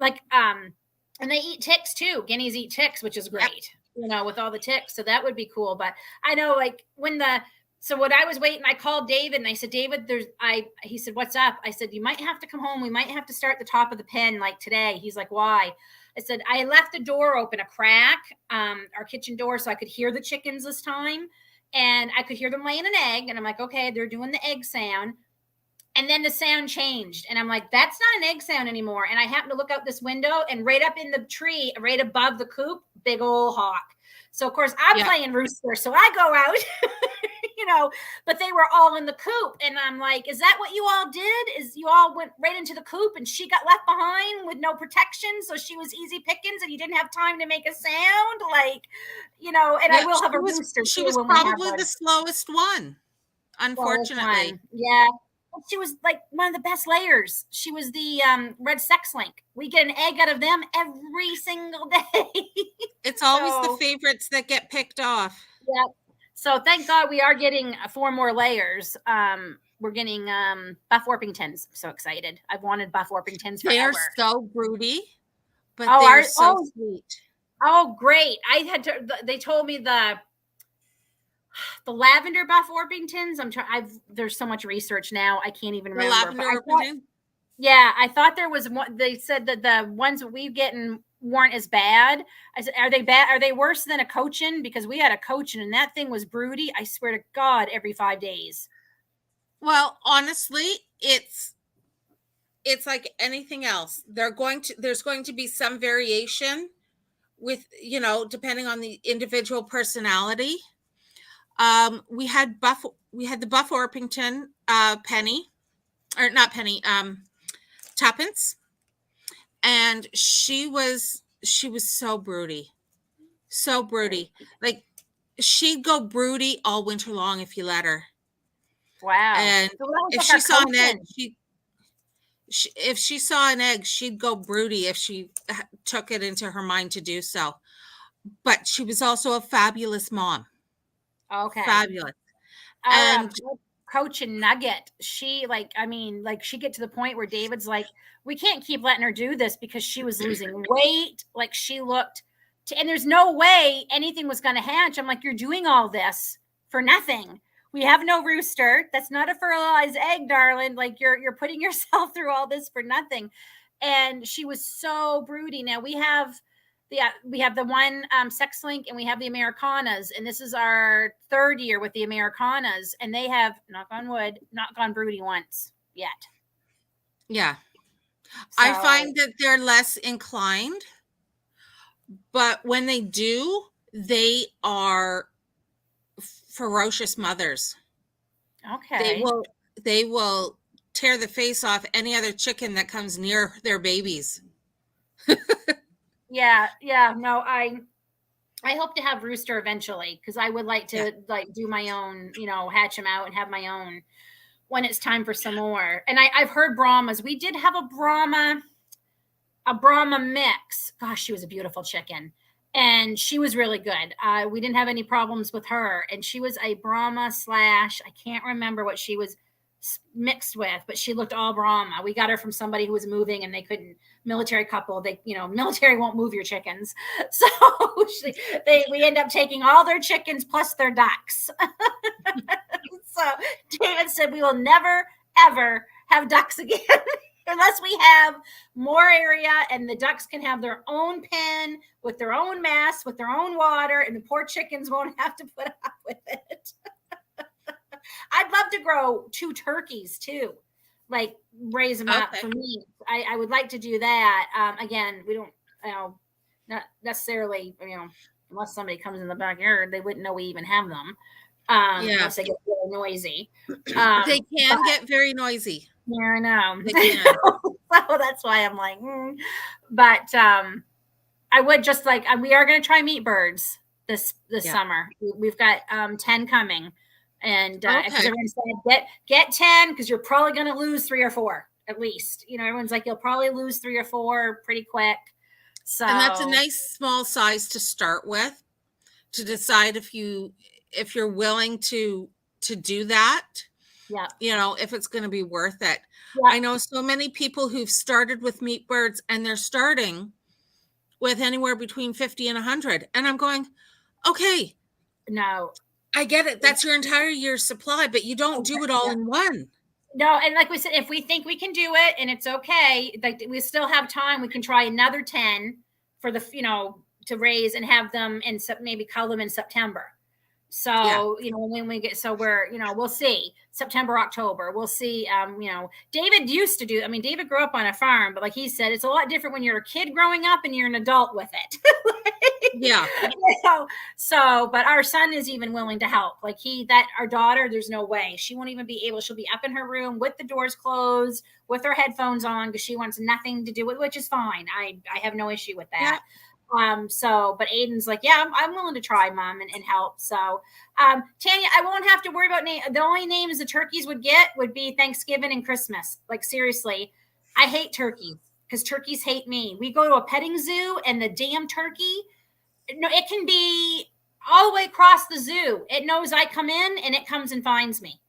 they eat ticks too. Guineas eat ticks, which is great. With all the ticks, so that would be cool. But I know, So when I was waiting, I called David and I said, David, he said, what's up? I said, you might have to come home. We might have to start the top of the pen like today. He's like, why? I said, I left the door open, a crack, our kitchen door, so I could hear the chickens this time. And I could hear them laying an egg. And I'm like, okay, they're doing the egg sound. And then the sound changed. And I'm like, that's not an egg sound anymore. And I happened to look out this window and right up in the tree, right above the coop, big old hawk. So, of course, I'm playing rooster. So I go out. But they were all in the coop. And I'm like, is that what you all did? Is you all went right into the coop and she got left behind with no protection? So she was easy pickings and you didn't have time to make a sound? I will have a rooster. She was probably the slowest one, unfortunately. Yeah. She was like one of the best layers. She was the red sex link. We get an egg out of them every single day. It's always the favorites that get picked off. Yeah. So thank God we are getting 4 more layers. We're getting Buff Orpingtons. I'm so excited. I've wanted Buff Orpingtons forever. They are so broody, but they're so sweet. Oh, great. They told me the lavender Buff Orpingtons. There's so much research now. I can't even remember. The lavender Orpington? Yeah, I thought there was one. They said that the ones that we get in weren't as bad. I said, are they bad? Are they worse than a Cochin? Because we had a Cochin and that thing was broody. I swear to God, every 5 days. Well, honestly, it's like anything else. There's going to be some variation with, depending on the individual personality. We had the Buff Orpington Penny, or not Penny, Tuppence, and she was so broody, so broody. Like, she'd go broody all winter long if you let her. Wow. And So that was if like she our saw an Cochin. egg, if she saw an egg, she'd go broody if she took it into her mind to do so. But she was also a fabulous mom. Okay. Fabulous. Our And Cochin Nugget, she she get to the point where David's like, we can't keep letting her do this because she was losing weight. Like, she looked and there's no way anything was going to hatch. I'm like, you're doing all this for nothing. We have no rooster. That's not a fertilized egg, darling. Like, you're putting yourself through all this for nothing. And she was so broody. Now we have the one sex link, and we have the Americanas, and this is our 3rd year with the Americanas, and they have, knock on wood, not gone broody once yet. Yeah. So, I find that they're less inclined, but when they do, they are ferocious mothers. Okay. They will tear the face off any other chicken that comes near their babies. Yeah. No, I hope to have rooster eventually, because I would like to do my own, hatch them out and have my own when it's time for some more. And I've heard Brahmas. We did have a Brahma mix. Gosh, she was a beautiful chicken. And she was really good. We didn't have any problems with her. And she was a Brahma / I can't remember what she was mixed with, but she looked all Brahma. We got her from somebody who was moving, and they couldn't, military couple, military won't move your chickens. So we end up taking all their chickens plus their ducks. So David said, we will never, ever have ducks again. Unless we have more area and the ducks can have their own pen with their own mess, with their own water, and the poor chickens won't have to put up with it. I'd love to grow 2 turkeys too, like raise them up for me. I would like to do that. Again, we don't, not necessarily, unless somebody comes in the backyard, they wouldn't know we even have them. Unless they get really noisy. They can get very noisy. Yeah, I know. So that's why I'm like, But I would just like, we are going to try meat birds this summer. We've got 10 coming. And because everyone said, get 10, because you're probably going to lose 3 or 4 at least. Everyone's like, you'll probably lose 3 or 4 pretty quick. So, and that's a nice small size to start with, to decide if you're willing to do that. Yeah. If it's going to be worth it. Yeah. I know so many people who've started with meat birds, and they're starting with anywhere between 50 and 100. And I'm going, okay. No. I get it. That's your entire year's supply, but you don't do it all in one. No, and like we said, if we think we can do it and it's okay, like we still have time, we can try another 10 for the, to raise and have them in maybe cull them in September. So, when we get, so we're, we'll see September, October, we'll see, David used to do, David grew up on a farm, but like he said, it's a lot different when you're a kid growing up and you're an adult with it. Yeah. So, but our son is even willing to help. Like our daughter, there's no way she won't even be able, she'll be up in her room with the doors closed, with her headphones on, because she wants nothing to do with, which is fine. I have no issue with that. Yeah. But Aiden's like, yeah, I'm willing to try, Mom, and help. So, Tanya, I won't have to worry about name. The only names the turkeys would get would be Thanksgiving and Christmas. Like, seriously, I hate turkeys because turkeys hate me. We go to a petting zoo, and the damn turkey, it can be all the way across the zoo. It knows I come in, and it comes and finds me.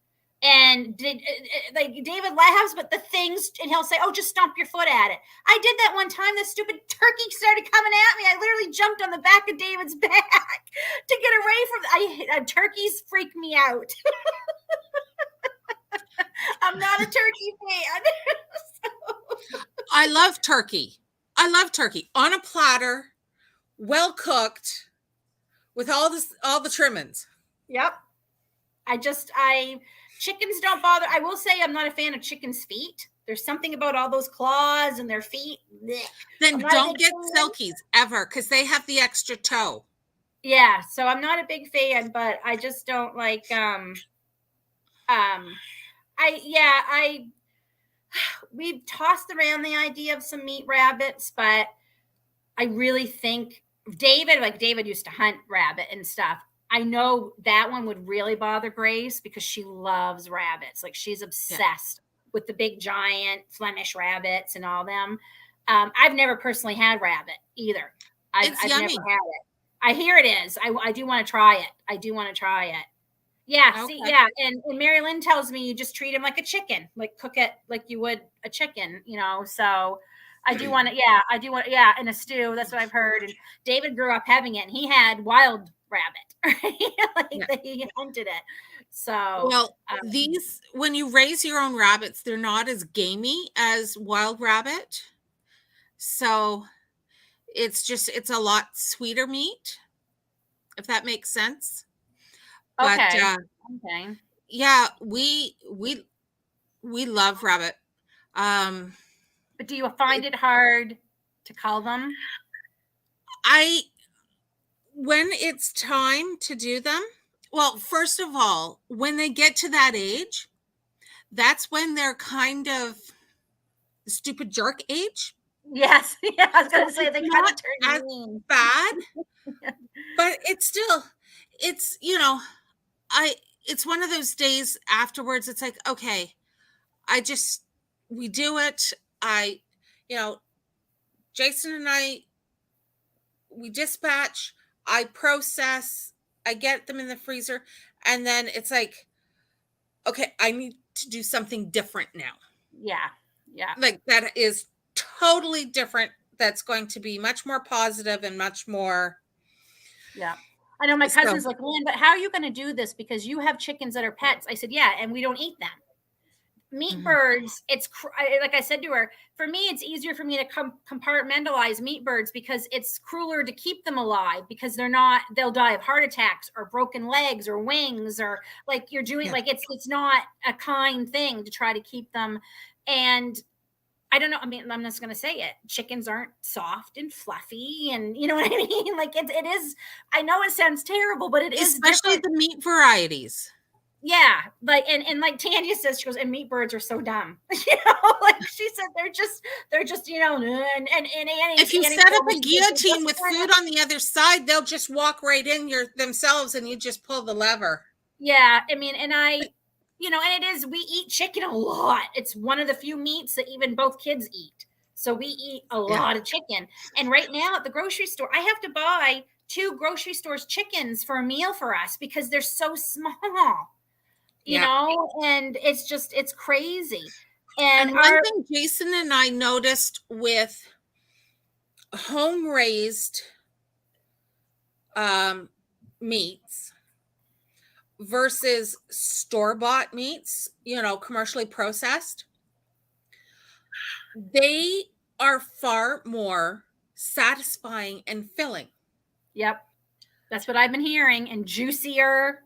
And David laughs, but the things, and he'll say, oh, just stomp your foot at it. I did that one time. The stupid turkey started coming at me. I literally jumped on the back of David's back to get away from turkeys freak me out. I'm not a turkey fan. I love turkey. I love turkey on a platter, well cooked, with all the trimmings. Yep. Chickens don't bother. I will say I'm not a fan of chickens' feet. There's something about all those claws and their feet. Blech. Then don't get Silkies ever, because they have the extra toe. Yeah, so I'm not a big fan, but I just don't like we've tossed around the idea of some meat rabbits, but I really think David used to hunt rabbit and stuff. I know that one would really bother Grace because she loves rabbits. Like she's obsessed with the big giant Flemish rabbits and all them. I've never personally had rabbit either. I've never had it. I hear it is. I do want to try it. Yeah, okay. See, yeah, and Mary Lynn tells me you just treat him like a chicken, like cook it like you would a chicken, you know. So I do want to, in a stew. That's what I've heard. And David grew up having it, and he had wild rabbit, right? He hunted it. So, well, these, when you raise your own rabbits, they're not as gamey as wild rabbit. So it's a lot sweeter meat, if that makes sense. Okay. But, okay. Yeah, we love rabbit. But do you find it hard to cull them? When it's time to do them, well, first of all, when they get to that age, that's when they're kind of the stupid jerk age. Yes. Yeah, I was going to say they kind of turn mean. Bad, but it's still, it's, you know, it's one of those days afterwards. It's like, okay, we do it. Jason and I, we dispatch, I process, I get them in the freezer. And then it's like, okay, I need to do something different now. Yeah. Yeah. Like that is totally different. That's going to be much more positive and much more. Yeah. I know my cousin's like, Lynn, but how are you going to do this? Because you have chickens that are pets. I said, yeah, and we don't eat them. Meat birds, it's like I said to her, for me, it's easier for me to compartmentalize meat birds because it's crueler to keep them alive because they'll die of heart attacks or broken legs or wings or like you're doing, like it's not a kind thing to try to keep them. And I don't know. I mean, I'm just going to say it. Chickens aren't soft and fluffy. And you know what I mean? Like it is, I know it sounds terrible, but it is especially the meat varieties. Yeah. Like, and like Tanya says, she goes, and meat birds are so dumb. You know, like she said, they're just, you know, and if you set up a guillotine with food on the other side, they'll just walk right in themselves and you just pull the lever. Yeah. I mean, and you know, and we eat chicken a lot. It's one of the few meats that even both kids eat. So we eat a lot of chicken. And right now at the grocery store, I have to buy 2 grocery stores chickens for a meal for us because they're so small, you know, and it's crazy. And one thing Jason and I noticed with home raised meats versus store-bought meats, you know, commercially processed, they are far more satisfying and filling. Yep. That's what I've been hearing. And juicier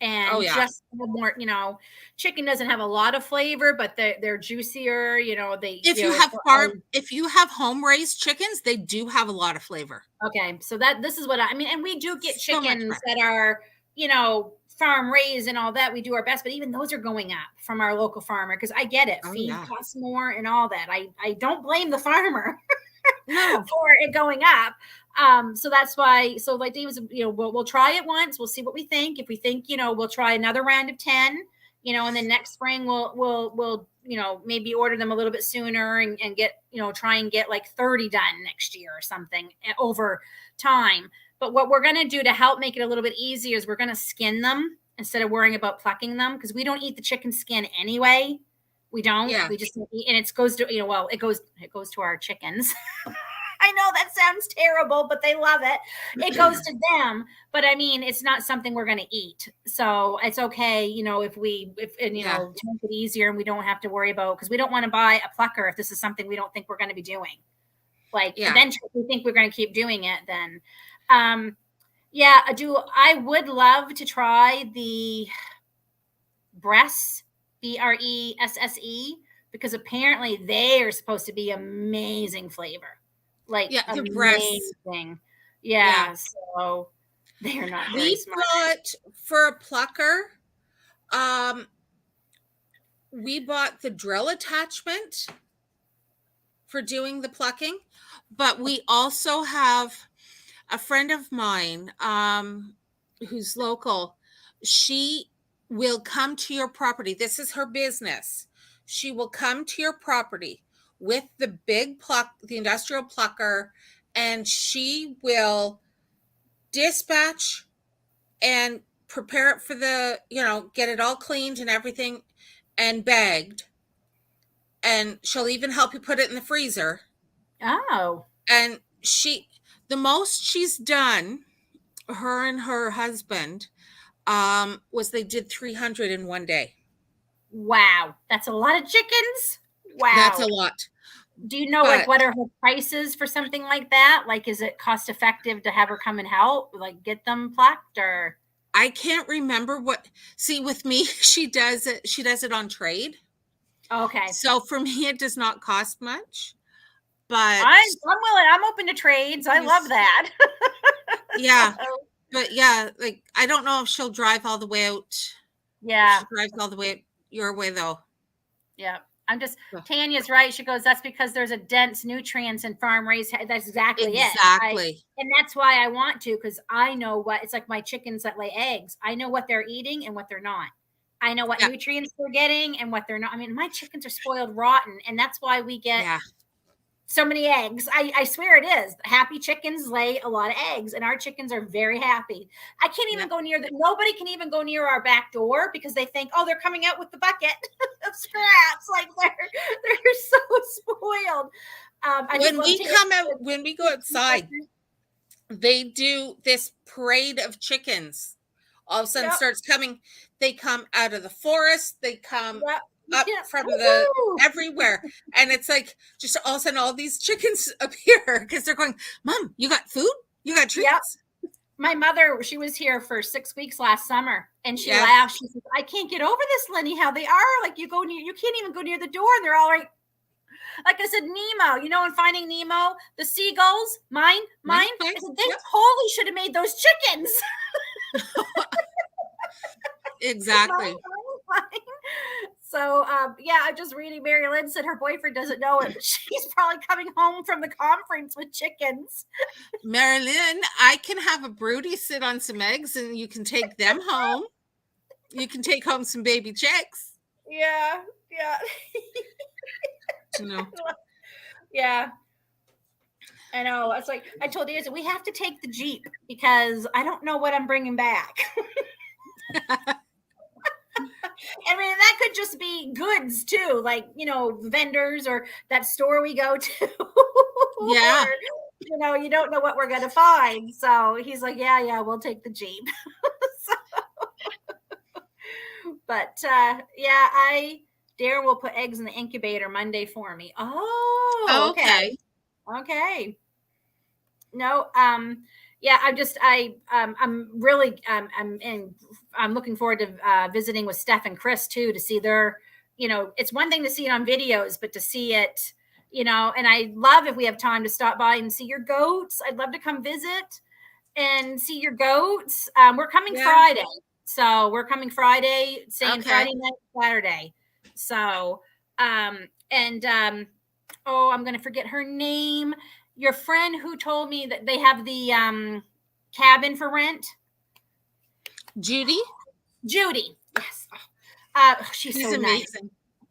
and just more, you know, chicken doesn't have a lot of flavor, but they're juicier, you know, if you have home raised chickens, they do have a lot of flavor. Okay. So this is what I mean. And we do get chickens that are, you know, farm raised and all that. We do our best, but even those are going up from our local farmer. Cause I get it. Feed costs more and all that. I don't blame the farmer for it going up. So that's why, so like Dave was, you know, we'll try it once. We'll see what we think. If we think, you know, we'll try another round of 10, you know, and then next spring we'll, you know, maybe order them a little bit sooner and get, you know, try and get like 30 done next year or something over time. But what we're going to do to help make it a little bit easier is we're going to skin them instead of worrying about plucking them because we don't eat the chicken skin anyway. We don't. Yeah. We just eat, and it goes to, you know, well, it goes to our chickens. I know that sounds terrible, but they love it. It goes to them. But I mean, it's not something we're going to eat. So it's okay, you know, if you know, to make it easier and we don't have to worry about, because we don't want to buy a plucker if this is something we don't think we're going to be doing. Like Yeah. eventually we think we're going to keep doing it then. Yeah, I would love to try the Bresse, Bresse, because apparently they are supposed to be amazing flavor. Like Yeah, the breasts. amazing. Yeah. Yeah, so they're not very We smart. bought for a plucker, we bought the drill attachment for doing the plucking, but we also have a friend of mine who's local. She will come to your property. This is her business. She will come to your property with the big the industrial plucker, and she will dispatch and prepare it for get it all cleaned and everything and bagged. And she'll even help you put it in the freezer. Oh. And the most she's done, her and her husband, was they did 300 in one day. Wow. That's a lot of chickens. Wow. That's a lot. Do you know like what are her prices for something like that? Like, is it cost effective to have her come and help, like get them plucked? Or I can't remember with me, she does it on trade. Okay. So for me, it does not cost much. But I'm willing. I'm open to trades. I love that. Yeah. But yeah, like I don't know if she'll drive all the way out. Yeah. She drives all the way your way though. Yeah. Tanya's right. She goes, that's because there's a dense nutrients in farm raised. That's exactly it. Exactly. And that's why I want to, because I know it's like my chickens that lay eggs. I know what they're eating and what they're not. I know what nutrients they're getting and what they're not. I mean, my chickens are spoiled rotten, and that's why we get so many eggs. I swear it is. Happy chickens lay a lot of eggs, and our chickens are very happy. I can't even go near nobody can even go near our back door because they think, oh, they're coming out with the bucket of scraps. Like they're so spoiled. When we go outside, they do this parade of chickens. All of a sudden starts coming. They come out of the forest. They come up from everywhere, and it's like just all of a sudden all these chickens appear because they're going, Mom, you got food, you got treats. My mother, she was here for 6 weeks last summer, and she laughed. She said, I can't get over this, Lenny, how they are. Like you can't even go near the door, and they're all right. Like I said, Nemo, in Finding Nemo, the seagulls, mine. I said, they totally should have made those chickens. Exactly. So, I'm just reading. Mary Lynn said her boyfriend doesn't know it, but she's probably coming home from the conference with chickens. Mary Lynn, I can have a broody sit on some eggs and you can take them home. You can take home some baby chicks. Yeah. Yeah. I know. It's like I told you, we have to take the Jeep because I don't know what I'm bringing back. I mean, that could just be goods too, like, vendors or that store we go to. Yeah. Or, you don't know what we're going to find. So he's like, yeah, we'll take the Jeep. But Darren will put eggs in the incubator Monday for me. Oh, okay. Okay. No, I'm really, I'm looking forward to visiting with Steph and Chris too, to see their, it's one thing to see it on videos, but to see it, and I love if we have time to stop by and see your goats. I'd love to come visit and see your goats. We're coming Friday. So we're coming Friday, saying Friday night, Saturday. So, I'm going to forget her name. Your friend who told me that they have the cabin for rent. Judy. Yes. She's so amazing. Nice.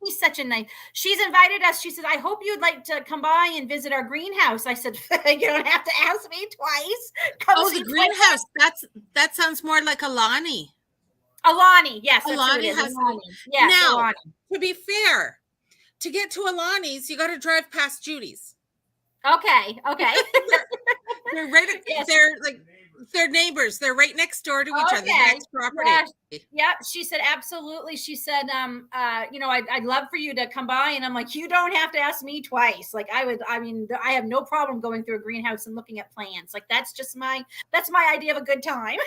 She's such a nice. She's invited us. She said, I hope you'd like to come by and visit our greenhouse. I said, you don't have to ask me twice. The greenhouse. That sounds more like Alani. Yes. Alani has Alani. Yes, now, Alani. To be fair, to get to Alani's, you got to drive past Judy's. Okay. They're right. They're like they're neighbors. They're right next door to each other. The Okay. next property. Yeah. She said, absolutely. She said, I'd love for you to come by. And I'm like, you don't have to ask me twice. Like I have no problem going through a greenhouse and looking at plants. Like that's my idea of a good time.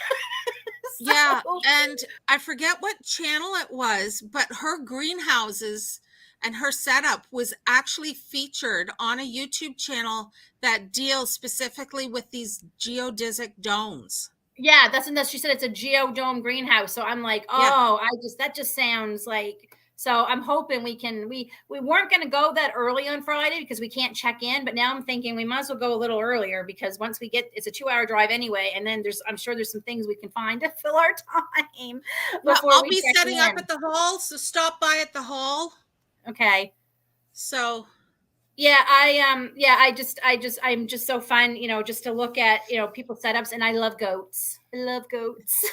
So, yeah. And I forget what channel it was, but her greenhouses and her setup was actually featured on a YouTube channel that deals specifically with these geodesic domes. yeah, she said it's a geodome greenhouse. So I'm like, oh, yeah. That just sounds like, so I'm hoping we weren't going to go that early on Friday because we can't check in, but now I'm thinking we might as well go a little earlier because once we get, it's a 2-hour drive anyway. And then I'm sure there's some things we can find to fill our time. Well, I'll be setting up at the hall. So stop by at the hall. Okay. So yeah, I'm just so fun, just to look at, people's setups, and I love goats. I love goats.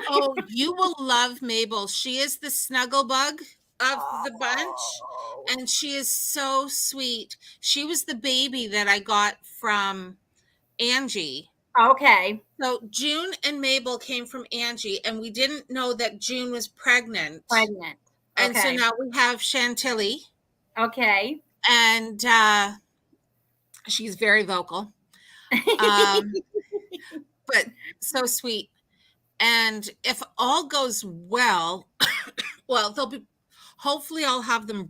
Oh, you will love Mabel. She is the snuggle bug of the bunch, and she is so sweet. She was the baby that I got from Angie. Okay. So June and Mabel came from Angie, and we didn't know that June was pregnant. Okay. And so now we have Chantilly. Okay. And she's very vocal, but so sweet. And if all goes well, hopefully I'll have them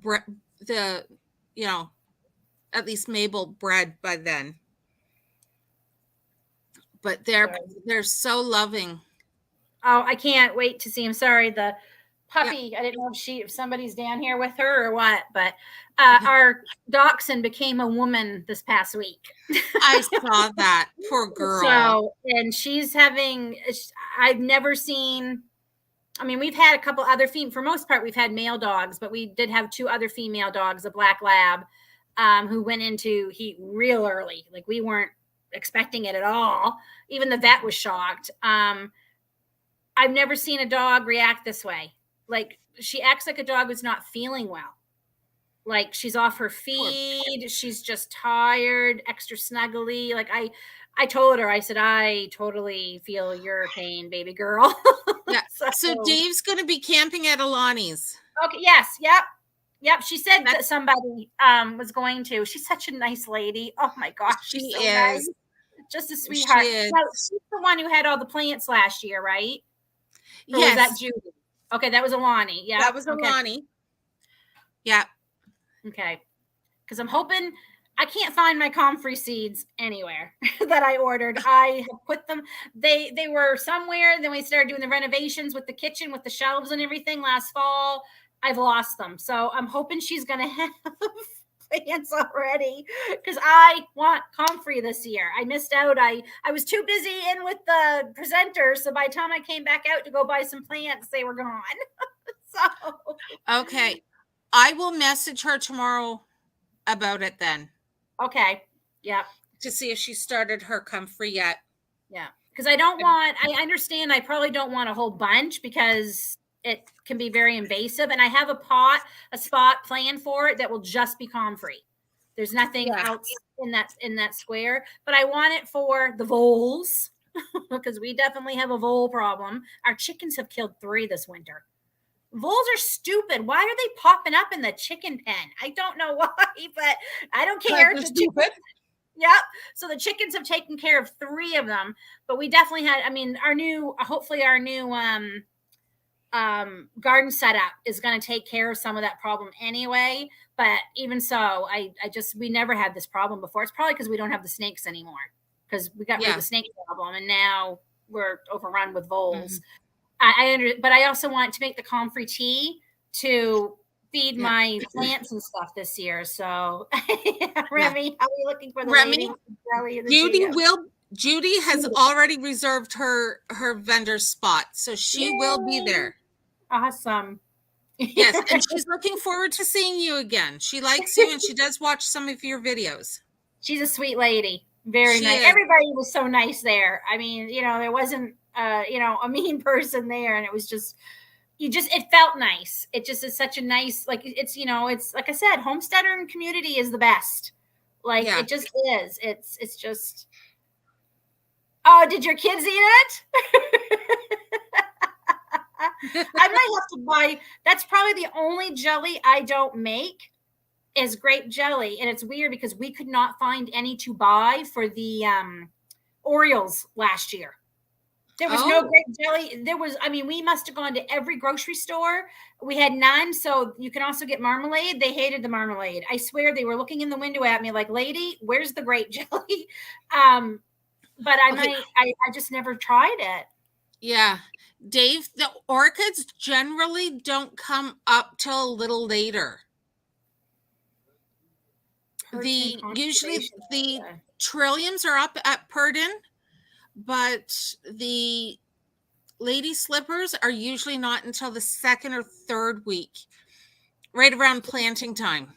at least Mabel bred by then. But they're so loving. Oh, I can't wait to see him. Sorry, the puppy. Yeah. I didn't know if somebody's down here with her or what, but our dachshund became a woman this past week. I saw that. Poor girl. So, and I've never seen, I mean, we've had a couple other for most part, we've had male dogs, but we did have 2 other female dogs, a black lab, who went into heat real early. Like we weren't expecting it at all. Even the vet was shocked. I've never seen a dog react this way. Like she acts like a dog who's not feeling well. Like she's off her feed. She's just tired, extra snuggly. Like I told her, I said, I totally feel your pain, baby girl. Yeah. So Dave's going to be camping at Alani's. Okay. Yes. Yep. She said that somebody was going to. She's such a nice lady. Oh my gosh. She's so nice. Just a sweetheart. Now, she's the one who had all the plants last year, right? Or yes. Was that Judy? Okay, that was Alani. Yeah, that was Alani. Okay. Yeah. Okay. Because I'm hoping, I can't find my comfrey seeds anywhere that I ordered. I have put them. They were somewhere. Then we started doing the renovations with the kitchen, with the shelves and everything last fall. I've lost them. So I'm hoping she's gonna have plants already because I want comfrey this year. I missed out. I was too busy in with the presenters. So by the time I came back out to go buy some plants, they were gone. So okay. I will message her tomorrow about it then. Okay. Yeah. To see if she started her comfrey yet. Yeah. Because I understand I probably don't want a whole bunch because it can be very invasive. And I have a spot planned for it that will just be comfrey. There's nothing else in that square, but I want it for the voles because we definitely have a vole problem. Our chickens have killed 3 this winter. Voles are stupid. Why are they popping up in the chicken pen? I don't know why, but I don't care. They're stupid. Yep. So the chickens have taken care of 3 of them, but we definitely had, hopefully our new garden setup is going to take care of some of that problem anyway. But even so, we never had this problem before. It's probably because we don't have the snakes anymore because we got rid of the snake problem and now we're overrun with voles. Mm-hmm. But I also want to make the comfrey tea to feed my plants and stuff this year. So Remy, how are you looking for the Remy? Judy has already reserved her vendor spot, so she will be there. Awesome. Yes, and she's looking forward to seeing you again. She likes you and she does watch some of your videos. She's a sweet lady. Very nice. Everybody was so nice there. I mean, there wasn't a mean person there, and it was just it felt nice. It just is such a nice, like, it's like I said, Homesteader and community is the best. Like it just is. It's just Oh, did your kids eat it? I might have to buy. That's probably the only jelly I don't make is grape jelly, and it's weird because we could not find any to buy for the Orioles last year. There was no grape jelly. There was, I mean, we must have gone to every grocery store. We had none. So you can also get marmalade. They hated the marmalade. I swear they were looking in the window at me like, lady, where's the grape jelly? But I just never tried it. Yeah. Dave, the orchids generally don't come up till a little later. Usually the trilliums are up at Purdon, but the lady slippers are usually not until the second or third week, right around planting time.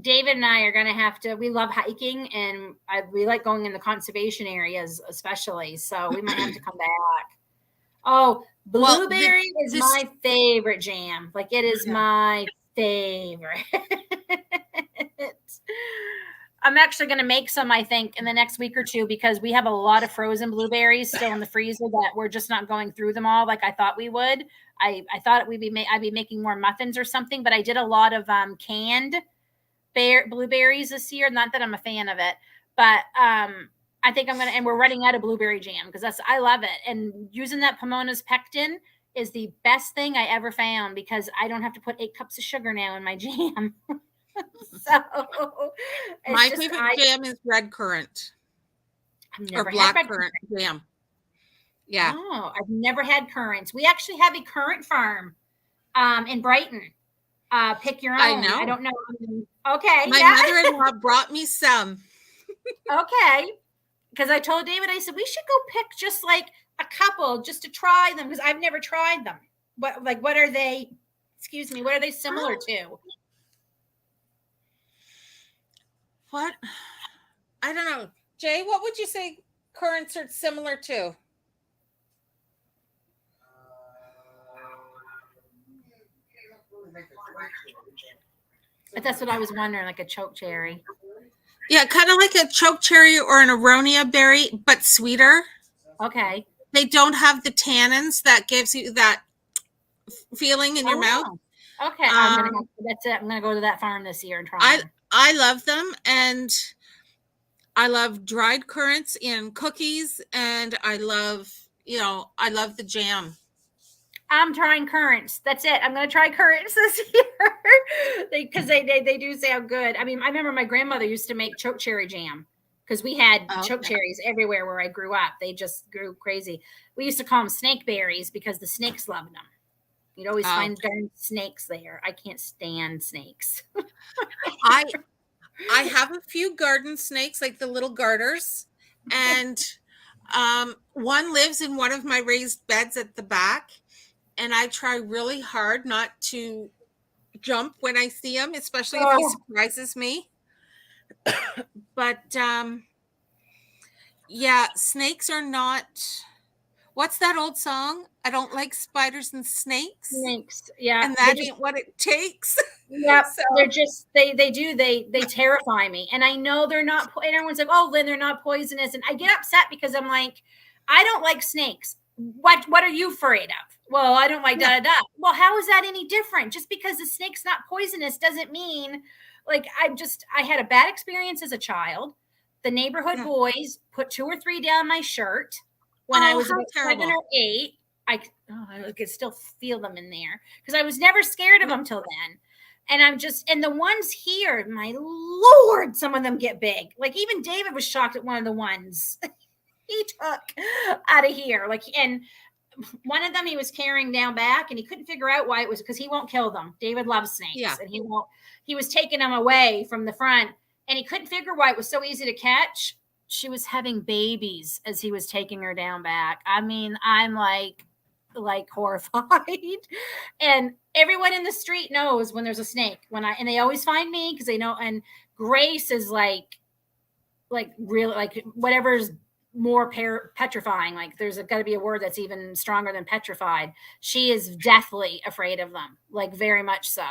David and I are going to have to, we love hiking and we like going in the conservation areas, especially. So we might have to come back. Oh, blueberry is my favorite jam. Like it is my favorite. I'm actually going to make some, I think, in the next week or two because we have a lot of frozen blueberries still in the freezer that we're just not going through them all like I thought we would. I thought I'd be making more muffins or something, but I did a lot of canned blueberries this year. Not that I'm a fan of it, but I think I'm going to, and we're running out of blueberry jam because I love it. And using that Pomona's pectin is the best thing I ever found because I don't have to put 8 cups of sugar now in my jam. So my favorite jam is red currant. I've never or black currant jam. Yeah. Oh, I've never had currants. We actually have a currant farm in Brighton. Pick your own. I know. I don't know. Okay. My mother-in-law brought me some. Okay. Because I told David, I said, we should go pick just like a couple just to try them because I've never tried them. What are they? Excuse me. What are they similar to? What? I don't know. Jay, what would you say currants are similar to? But that's what I was wondering, like a choke cherry. Yeah, kind of like a choke cherry or an aronia berry, but sweeter. Okay. They don't have the tannins that gives you that feeling in your mouth. Okay. That's it. I'm gonna go to that farm this year and try them. I love them, and I love dried currants in cookies, and I love the jam. I'm trying currants. That's it. I'm going to try currants this year because they do sound good. I mean, I remember my grandmother used to make choke cherry jam because we had choke cherries everywhere where I grew up. They just grew crazy. We used to call them snake berries because the snakes loved them. You'd always find darn snakes there. I can't stand snakes. I have a few garden snakes, like the little garters, and one lives in one of my raised beds at the back, and I try really hard not to jump when I see him, especially if he surprises me. But yeah, snakes are not. What's that old song? I don't like spiders and snakes. Snakes, yeah. And that ain't what it takes. Yep. So. They're just they terrify me. And I know they're not, and everyone's like, oh, Lynn, they're not poisonous. And I get upset because I'm like, I don't like snakes. What are you afraid of? Well, I don't like da. Well, how is that any different? Just because the snake's not poisonous doesn't mean like I had a bad experience as a child. The neighborhood boys put 2 or 3 down my shirt. When I was about 7 or 8, I could still feel them in there because I was never scared of them till then. And the ones here, my Lord, some of them get big. Like even David was shocked at one of the ones he took out of here. And one of them he was carrying down back and he couldn't figure out why it was because he won't kill them. David loves snakes and he was taking them away from the front and he couldn't figure why it was so easy to catch. She was having babies as he was taking her down back. I mean, I'm like horrified. And everyone in the street knows when there's a snake. And they always find me because they know. And Grace is like really like whatever's more petrifying. Like there's got to be a word that's even stronger than petrified. She is deathly afraid of them, like very much so,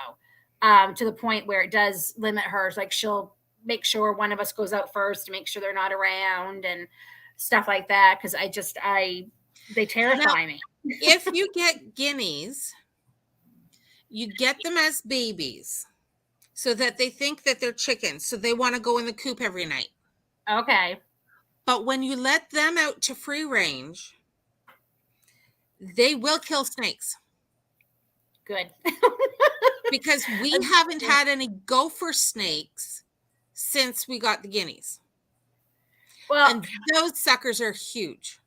to the point where it does limit her. Like she'll make sure one of us goes out first to make sure they're not around. And stuff like that, because they terrify me. If you get guineas, you get them as babies so that they think that they're chickens, so they want to go in the coop every night. Okay. But when you let them out to free range, they will kill snakes. Good. Because we haven't had any gopher snakes since we got the guineas. Well, and those suckers are huge.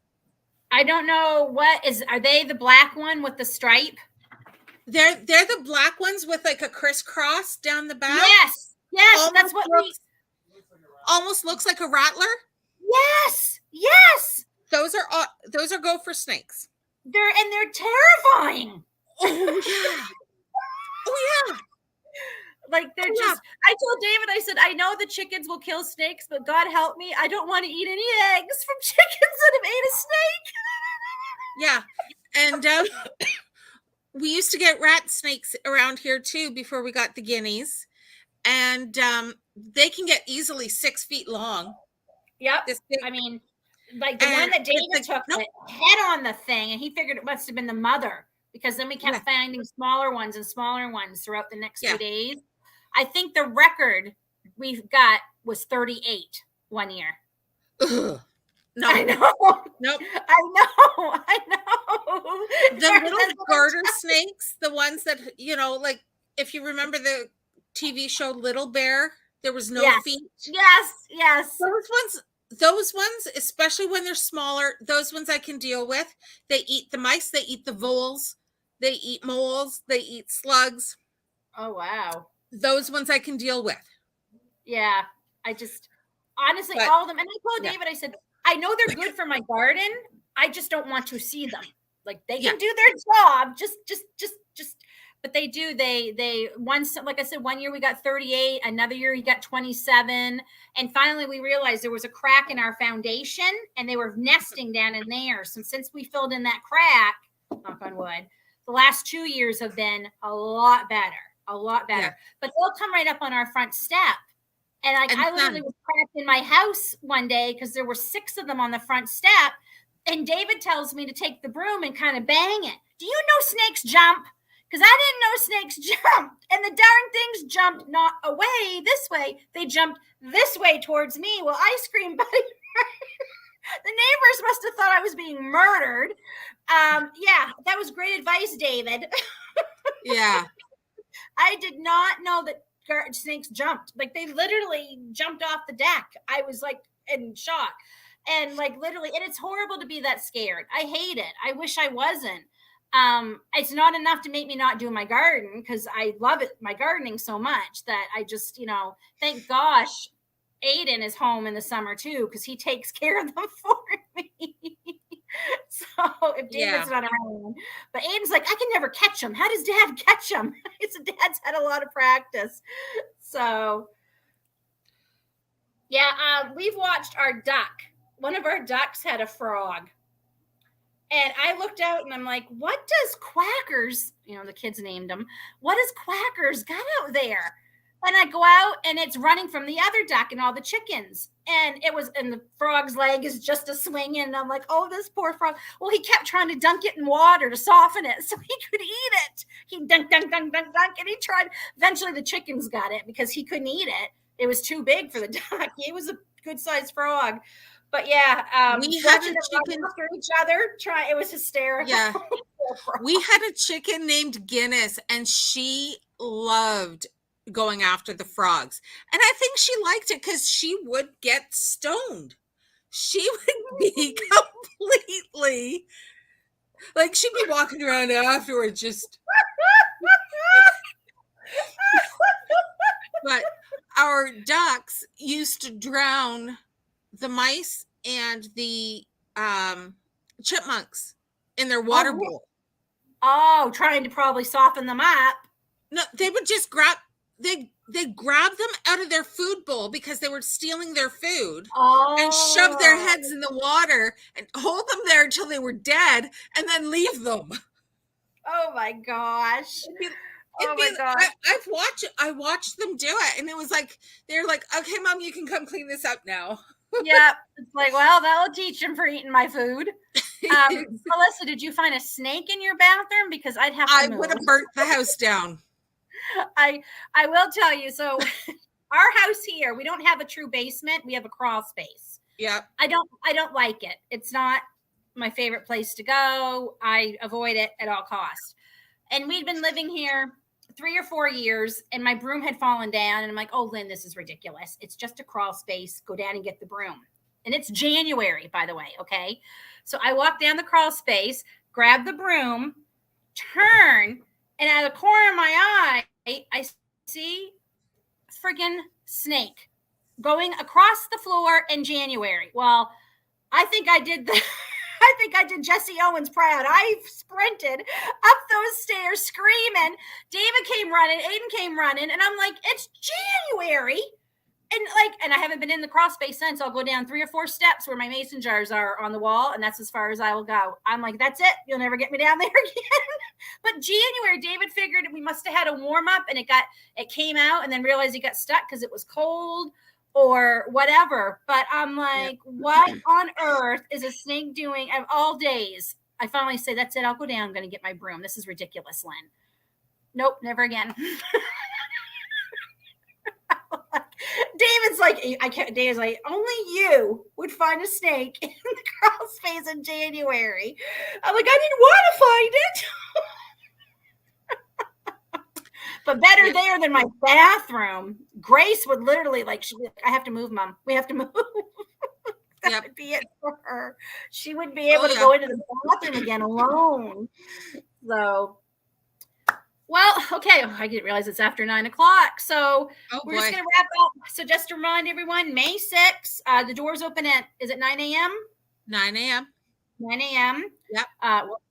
I don't know are they the black one with the stripe? They're the black ones with like a crisscross down the back. Yes, that's what almost looks like a rattler. Yes. Those are gopher snakes. They're terrifying. Oh yeah. Like they're just. I told David, I said, I know the chickens will kill snakes, but God help me, I don't want to eat any eggs from chickens that have ate a snake. Yeah, and we used to get rat snakes around here too before we got the guineas, and they can get easily 6 feet long. Yep. I mean, like the one that David took the head on the thing, and he figured it must have been the mother, because then we kept finding smaller ones and smaller ones throughout the next 2 days. I think the record we've got was 38 one year. Ugh. No, I know. Nope. I know. The little garter snakes, the ones that, like if you remember the TV show Little Bear, there was no feet. Yes. Those ones, especially when they're smaller, those ones I can deal with. They eat the mice, they eat the voles, they eat moles, they eat slugs. Oh, wow. Those ones I can deal with. Yeah. I just, honestly, all of them. And I told David, I said, I know they're good for my garden. I just don't want to see them. Like they can do their job. Just, but they do. They once, like I said, one year we got 38, another year we got 27. And finally we realized there was a crack in our foundation and they were nesting down in there. So since we filled in that crack, knock on wood, the last 2 years have been a lot better. Yeah. But they'll come right up on our front step. And I literally was cracked in my house one day because there were 6 of them on the front step. And David tells me to take the broom and kind of bang it. Do you know snakes jump? Because I didn't know snakes jumped. And the darn things jumped not away this way. They jumped this way towards me. Well, I screamed, buddy. The neighbors must have thought I was being murdered. Yeah, that was great advice, David. Yeah. I did not know that snakes jumped. Like they literally jumped off the deck. I was like in shock. And like literally, and it's horrible to be that scared. I hate it. I wish I wasn't. It's not enough to make me not do my garden because I love it, my gardening so much that I just, thank gosh, Aiden is home in the summer too because he takes care of them for me. So if David's not around, but Aiden's like, I can never catch him. How does Dad catch him? His dad's had a lot of practice. So we've watched our duck. One of our ducks had a frog. And I looked out and I'm like, what does Quackers, the kids named him, what does Quackers got out there? And I go out and it's running from the other duck and all the chickens. And the frog's leg is just a swinging. And I'm like, oh, this poor frog. Well, he kept trying to dunk it in water to soften it so he could eat it. He dunk. And he tried. Eventually the chickens got it because he couldn't eat it. It was too big for the duck. He was a good sized frog. But we had a chicken after each other. It was hysterical. Yeah, we had a chicken named Guinness, and she loved going after the frogs. And I think she liked it because she would get stoned. She would be completely like she'd be walking around afterwards, just. But our ducks used to drown the mice and the chipmunks in their water bowl. Oh, trying to probably soften them up. No, they would just grab them out of their food bowl because they were stealing their food and shove their heads in the water and hold them there until they were dead and then leave them. Oh my gosh. I watched them do it, and it was like they're like, okay, Mom, you can come clean this up now. Yeah, it's like, well, that'll teach him for eating my food. Melissa, did you find a snake in your bathroom? Because I'd have to I move. would have burnt the house down. I will tell you. So our house here, we don't have a true basement. We have a crawl space. Yeah. I don't like it. It's not my favorite place to go. I avoid it at all costs. And we'd been living here 3 or 4 years, and my broom had fallen down. And I'm like, oh, Lynn, this is ridiculous. It's just a crawl space. Go down and get the broom. And it's January, by the way. Okay. So I walk down the crawl space, grab the broom, turn, and out of the corner of my eye, I see friggin' snake going across the floor in January. Well, I think I did Jesse Owens proud. I sprinted up those stairs screaming. David came running, Aiden came running, and I'm like, it's January. And I haven't been in the crawl space since. I'll go down 3 or 4 steps where my mason jars are on the wall, and that's as far as I will go. I'm like, that's it. You'll never get me down there again. But January, David figured we must have had a warm up, and it came out, and then realized he got stuck because it was cold or whatever. But I'm like, what on earth is a snake doing of all days? I finally say, that's it. I'll go down. I'm going to get my broom. This is ridiculous, Lynn. Nope, never again. David's like, I can't. David's like, only you would find a snake in the crawl space in January. I'm like, I didn't want to find it. But better there than my bathroom. Grace would literally like, I have to move, Mom. We have to move. That would be it for her. She would be able to go into the bathroom again alone. So, well, okay. I didn't realize it's after 9 o'clock. So we're just going to wrap up. So just to remind everyone, May 6th, the doors open at, is it 9 a.m.? 9 a.m. 9 a.m. Yep.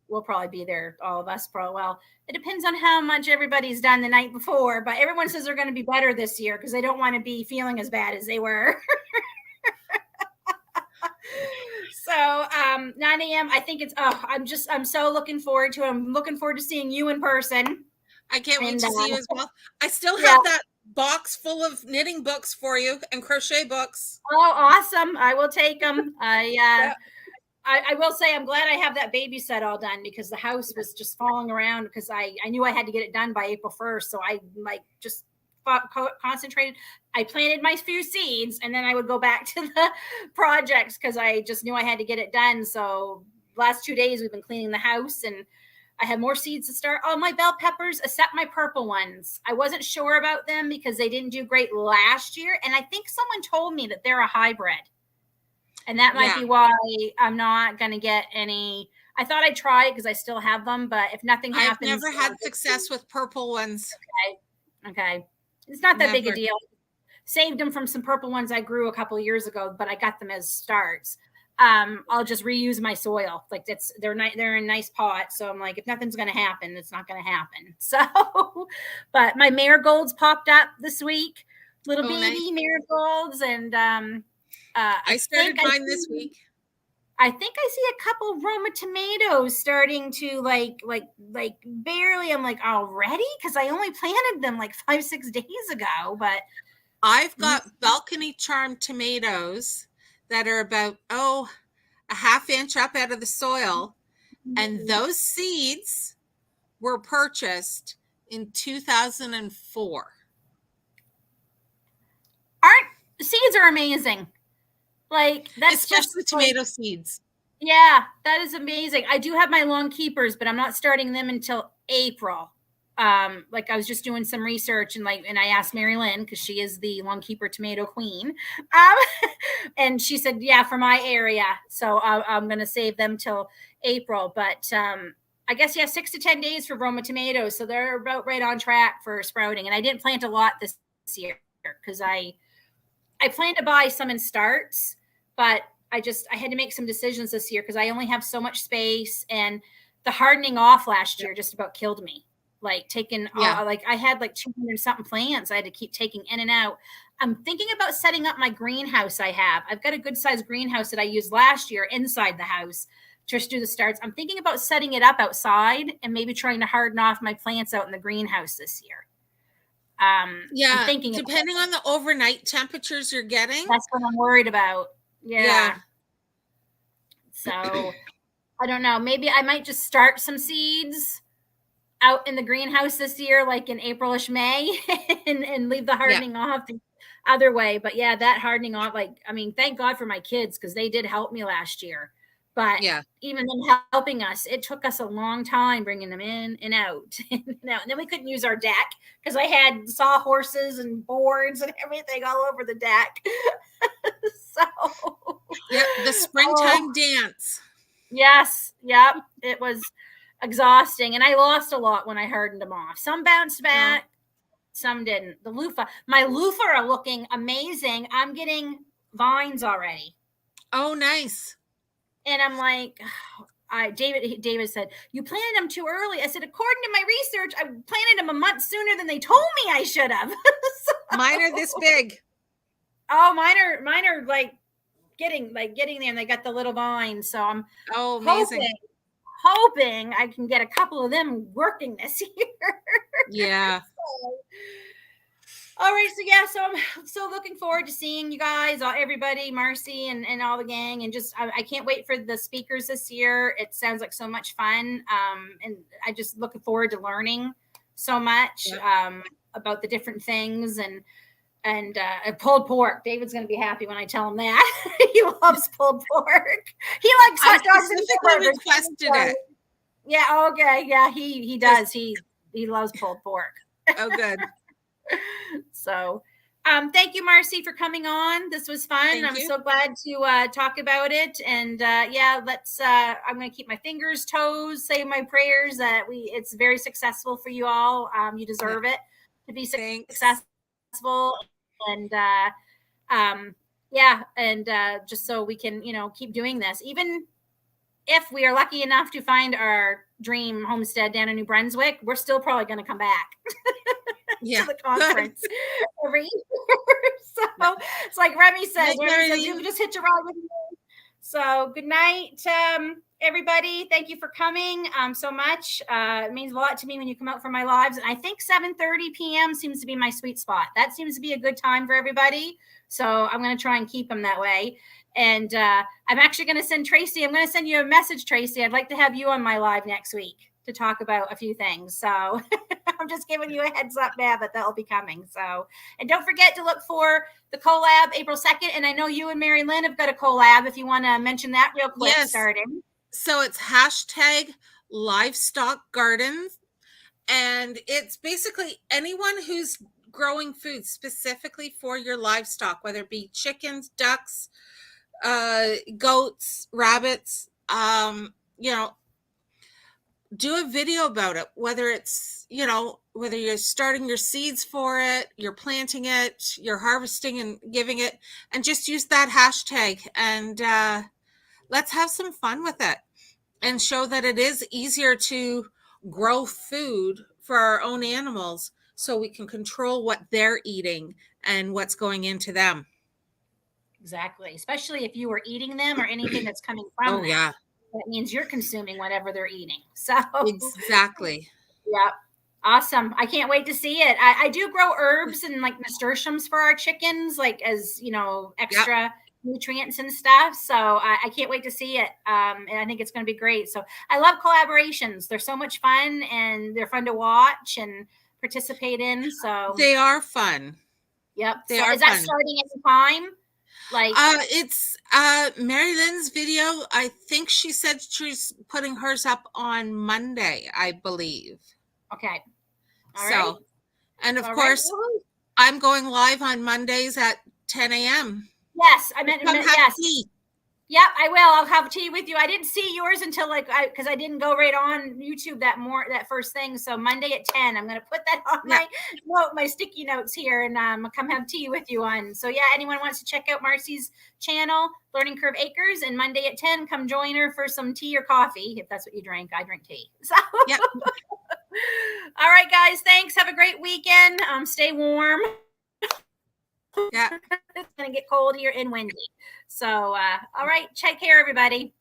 We'll probably be there, all of us. Well, it depends on how much everybody's done the night before, but everyone says they're going to be better this year because they don't want to be feeling as bad as they were. So 9 a.m. I think it's, I'm so looking forward to it. I'm looking forward to seeing you in person. I can't wait to see you as well. I still have that box full of knitting books for you and crochet books. Oh, awesome. I will take them. I will say I'm glad I have that baby set all done because the house was just falling around because I knew I had to get it done by April 1st. So I just concentrated. I planted my few seeds and then I would go back to the projects because I just knew I had to get it done. So last 2 days we've been cleaning the house and I have more seeds to start. Oh, my bell peppers, except my purple ones. I wasn't sure about them because they didn't do great last year. And I think someone told me that they're a hybrid. And that might be why I'm not going to get any. I thought I'd try it because I still have them. But if nothing happens. I've never had success with purple ones. Okay. It's not that big a deal. Saved them from some purple ones I grew a couple of years ago, but I got them as starts. I'll just reuse my soil. Like they're in nice pots. So I'm like, if nothing's going to happen, it's not going to happen. So, but my marigolds popped up this week, little baby marigolds. And, I started mine this week. I think I see a couple of Roma tomatoes starting to like barely. I'm like, already? Cause I only planted them like 5-6 days ago, but I've got balcony charm tomatoes that are about, a half inch up out of the soil. And those seeds were purchased in 2004. Seeds are amazing. Like that's especially tomato seeds. Yeah, that is amazing. I do have my long keepers, but I'm not starting them until April. Like I was just doing some research and I asked Mary Lynn because she is the long keeper tomato queen. And she said, yeah, for my area. So I'm going to save them till April, but, I guess, 6 to 10 days for Roma tomatoes. So they're about right on track for sprouting. And I didn't plant a lot this year because I plan to buy some in starts, but I had to make some decisions this year because I only have so much space and the hardening off last year just about killed me. Like taking, I had like 200 something plants I had to keep taking in and out. I'm thinking about setting up my greenhouse I've got a good sized greenhouse that I used last year inside the house just do the starts. I'm thinking about setting it up outside and maybe trying to harden off my plants out in the greenhouse this year. I'm thinking depending on the overnight temperatures you're getting. That's what I'm worried about. Yeah. So I don't know. Maybe I might just start some seeds out in the greenhouse this year, like in Aprilish May, and leave the hardening off the other way. But yeah, that hardening off, like, I mean, thank God for my kids because they did help me last year. But even them helping us, it took us a long time bringing them in and out. And then we couldn't use our deck because I had sawhorses and boards and everything all over the deck. So the springtime dance. Yes. Yep. It was exhausting. And I lost a lot when I hardened them off. Some bounced back, some didn't. The loofah, my loofah are looking amazing. I'm getting vines already. Oh, nice. And I'm like, David said, you planted them too early. I said, according to my research, I planted them a month sooner than they told me I should have. So, mine are this big. Oh, mine are like getting there, and they got the little vines. So I'm hoping I can get a couple of them working this year. Yeah. All right. So I'm so looking forward to seeing you guys, everybody, Marcie and all the gang. And just, I can't wait for the speakers this year. It sounds like so much fun. And I just looking forward to learning so much about the different things and pulled pork. David's going to be happy when I tell him that. He loves pulled pork. He likes hot dogs and specifically requested it. Yeah. Okay. Yeah. He does. He loves pulled pork. Oh, good. So, thank you, Marcie, for coming on. This was fun. I'm so glad to talk about it. And let's. I'm going to keep my fingers, toes, say my prayers that it's very successful for you all. You deserve it to be successful. And just so we can, keep doing this, even if we are lucky enough to find our dream homestead down in New Brunswick, we're still probably going to come back to the conference every year. So it's like Remy says, you just hitch a ride with me. So good night, everybody. Thank you for coming so much. It means a lot to me when you come out for my lives. And I think 7:30 p.m. seems to be my sweet spot. That seems to be a good time for everybody. So I'm going to try and keep them that way. And I'm actually going to send Tracy. I'm going to send you a message, Tracy. I'd like to have you on my live next week to talk about a few things. So I'm just giving you a heads up now that that'll be coming. So, and don't forget to look for the collab April 2nd. And I know you and Mary Lynn have got a collab if you want to mention that real quick starting. So it's #livestock gardens. And it's basically anyone who's growing food specifically for your livestock, whether it be chickens, ducks, goats, rabbits, do a video about it, whether it's, whether you're starting your seeds for it, you're planting it, you're harvesting and giving it, and just use that hashtag and let's have some fun with it and show that it is easier to grow food for our own animals so we can control what they're eating and what's going into them. Exactly. Especially if you are eating them or anything that's coming from them. Yeah. That means you're consuming whatever they're eating. So exactly. Yeah. Awesome. I can't wait to see it. I do grow herbs and like nasturtiums for our chickens, like as, extra nutrients and stuff. So I can't wait to see it. And I think it's going to be great. So I love collaborations. They're so much fun and they're fun to watch and participate in. So they are fun. Yep. Is that starting any time? Like it's Mary Lynn's video. I think she said she's putting hers up on Monday, I believe. Okay. All right. And of course, I'm going live on Mondays at 10 a.m. Yes, I meant yes. Tea. Yep, I will. I'll have tea with you. I didn't see yours until because I didn't go right on YouTube that first thing. So Monday at 10, I'm going to put that on my sticky notes here, and I'll come have tea with you on. So anyone wants to check out Marcie's channel, Learning Curve Acres, and Monday at 10, come join her for some tea or coffee if that's what you drink. I drink tea. So. Yep. All right, guys. Thanks. Have a great weekend. Stay warm. Yeah. It's going to get cold here and windy. So, all right. Take care, everybody.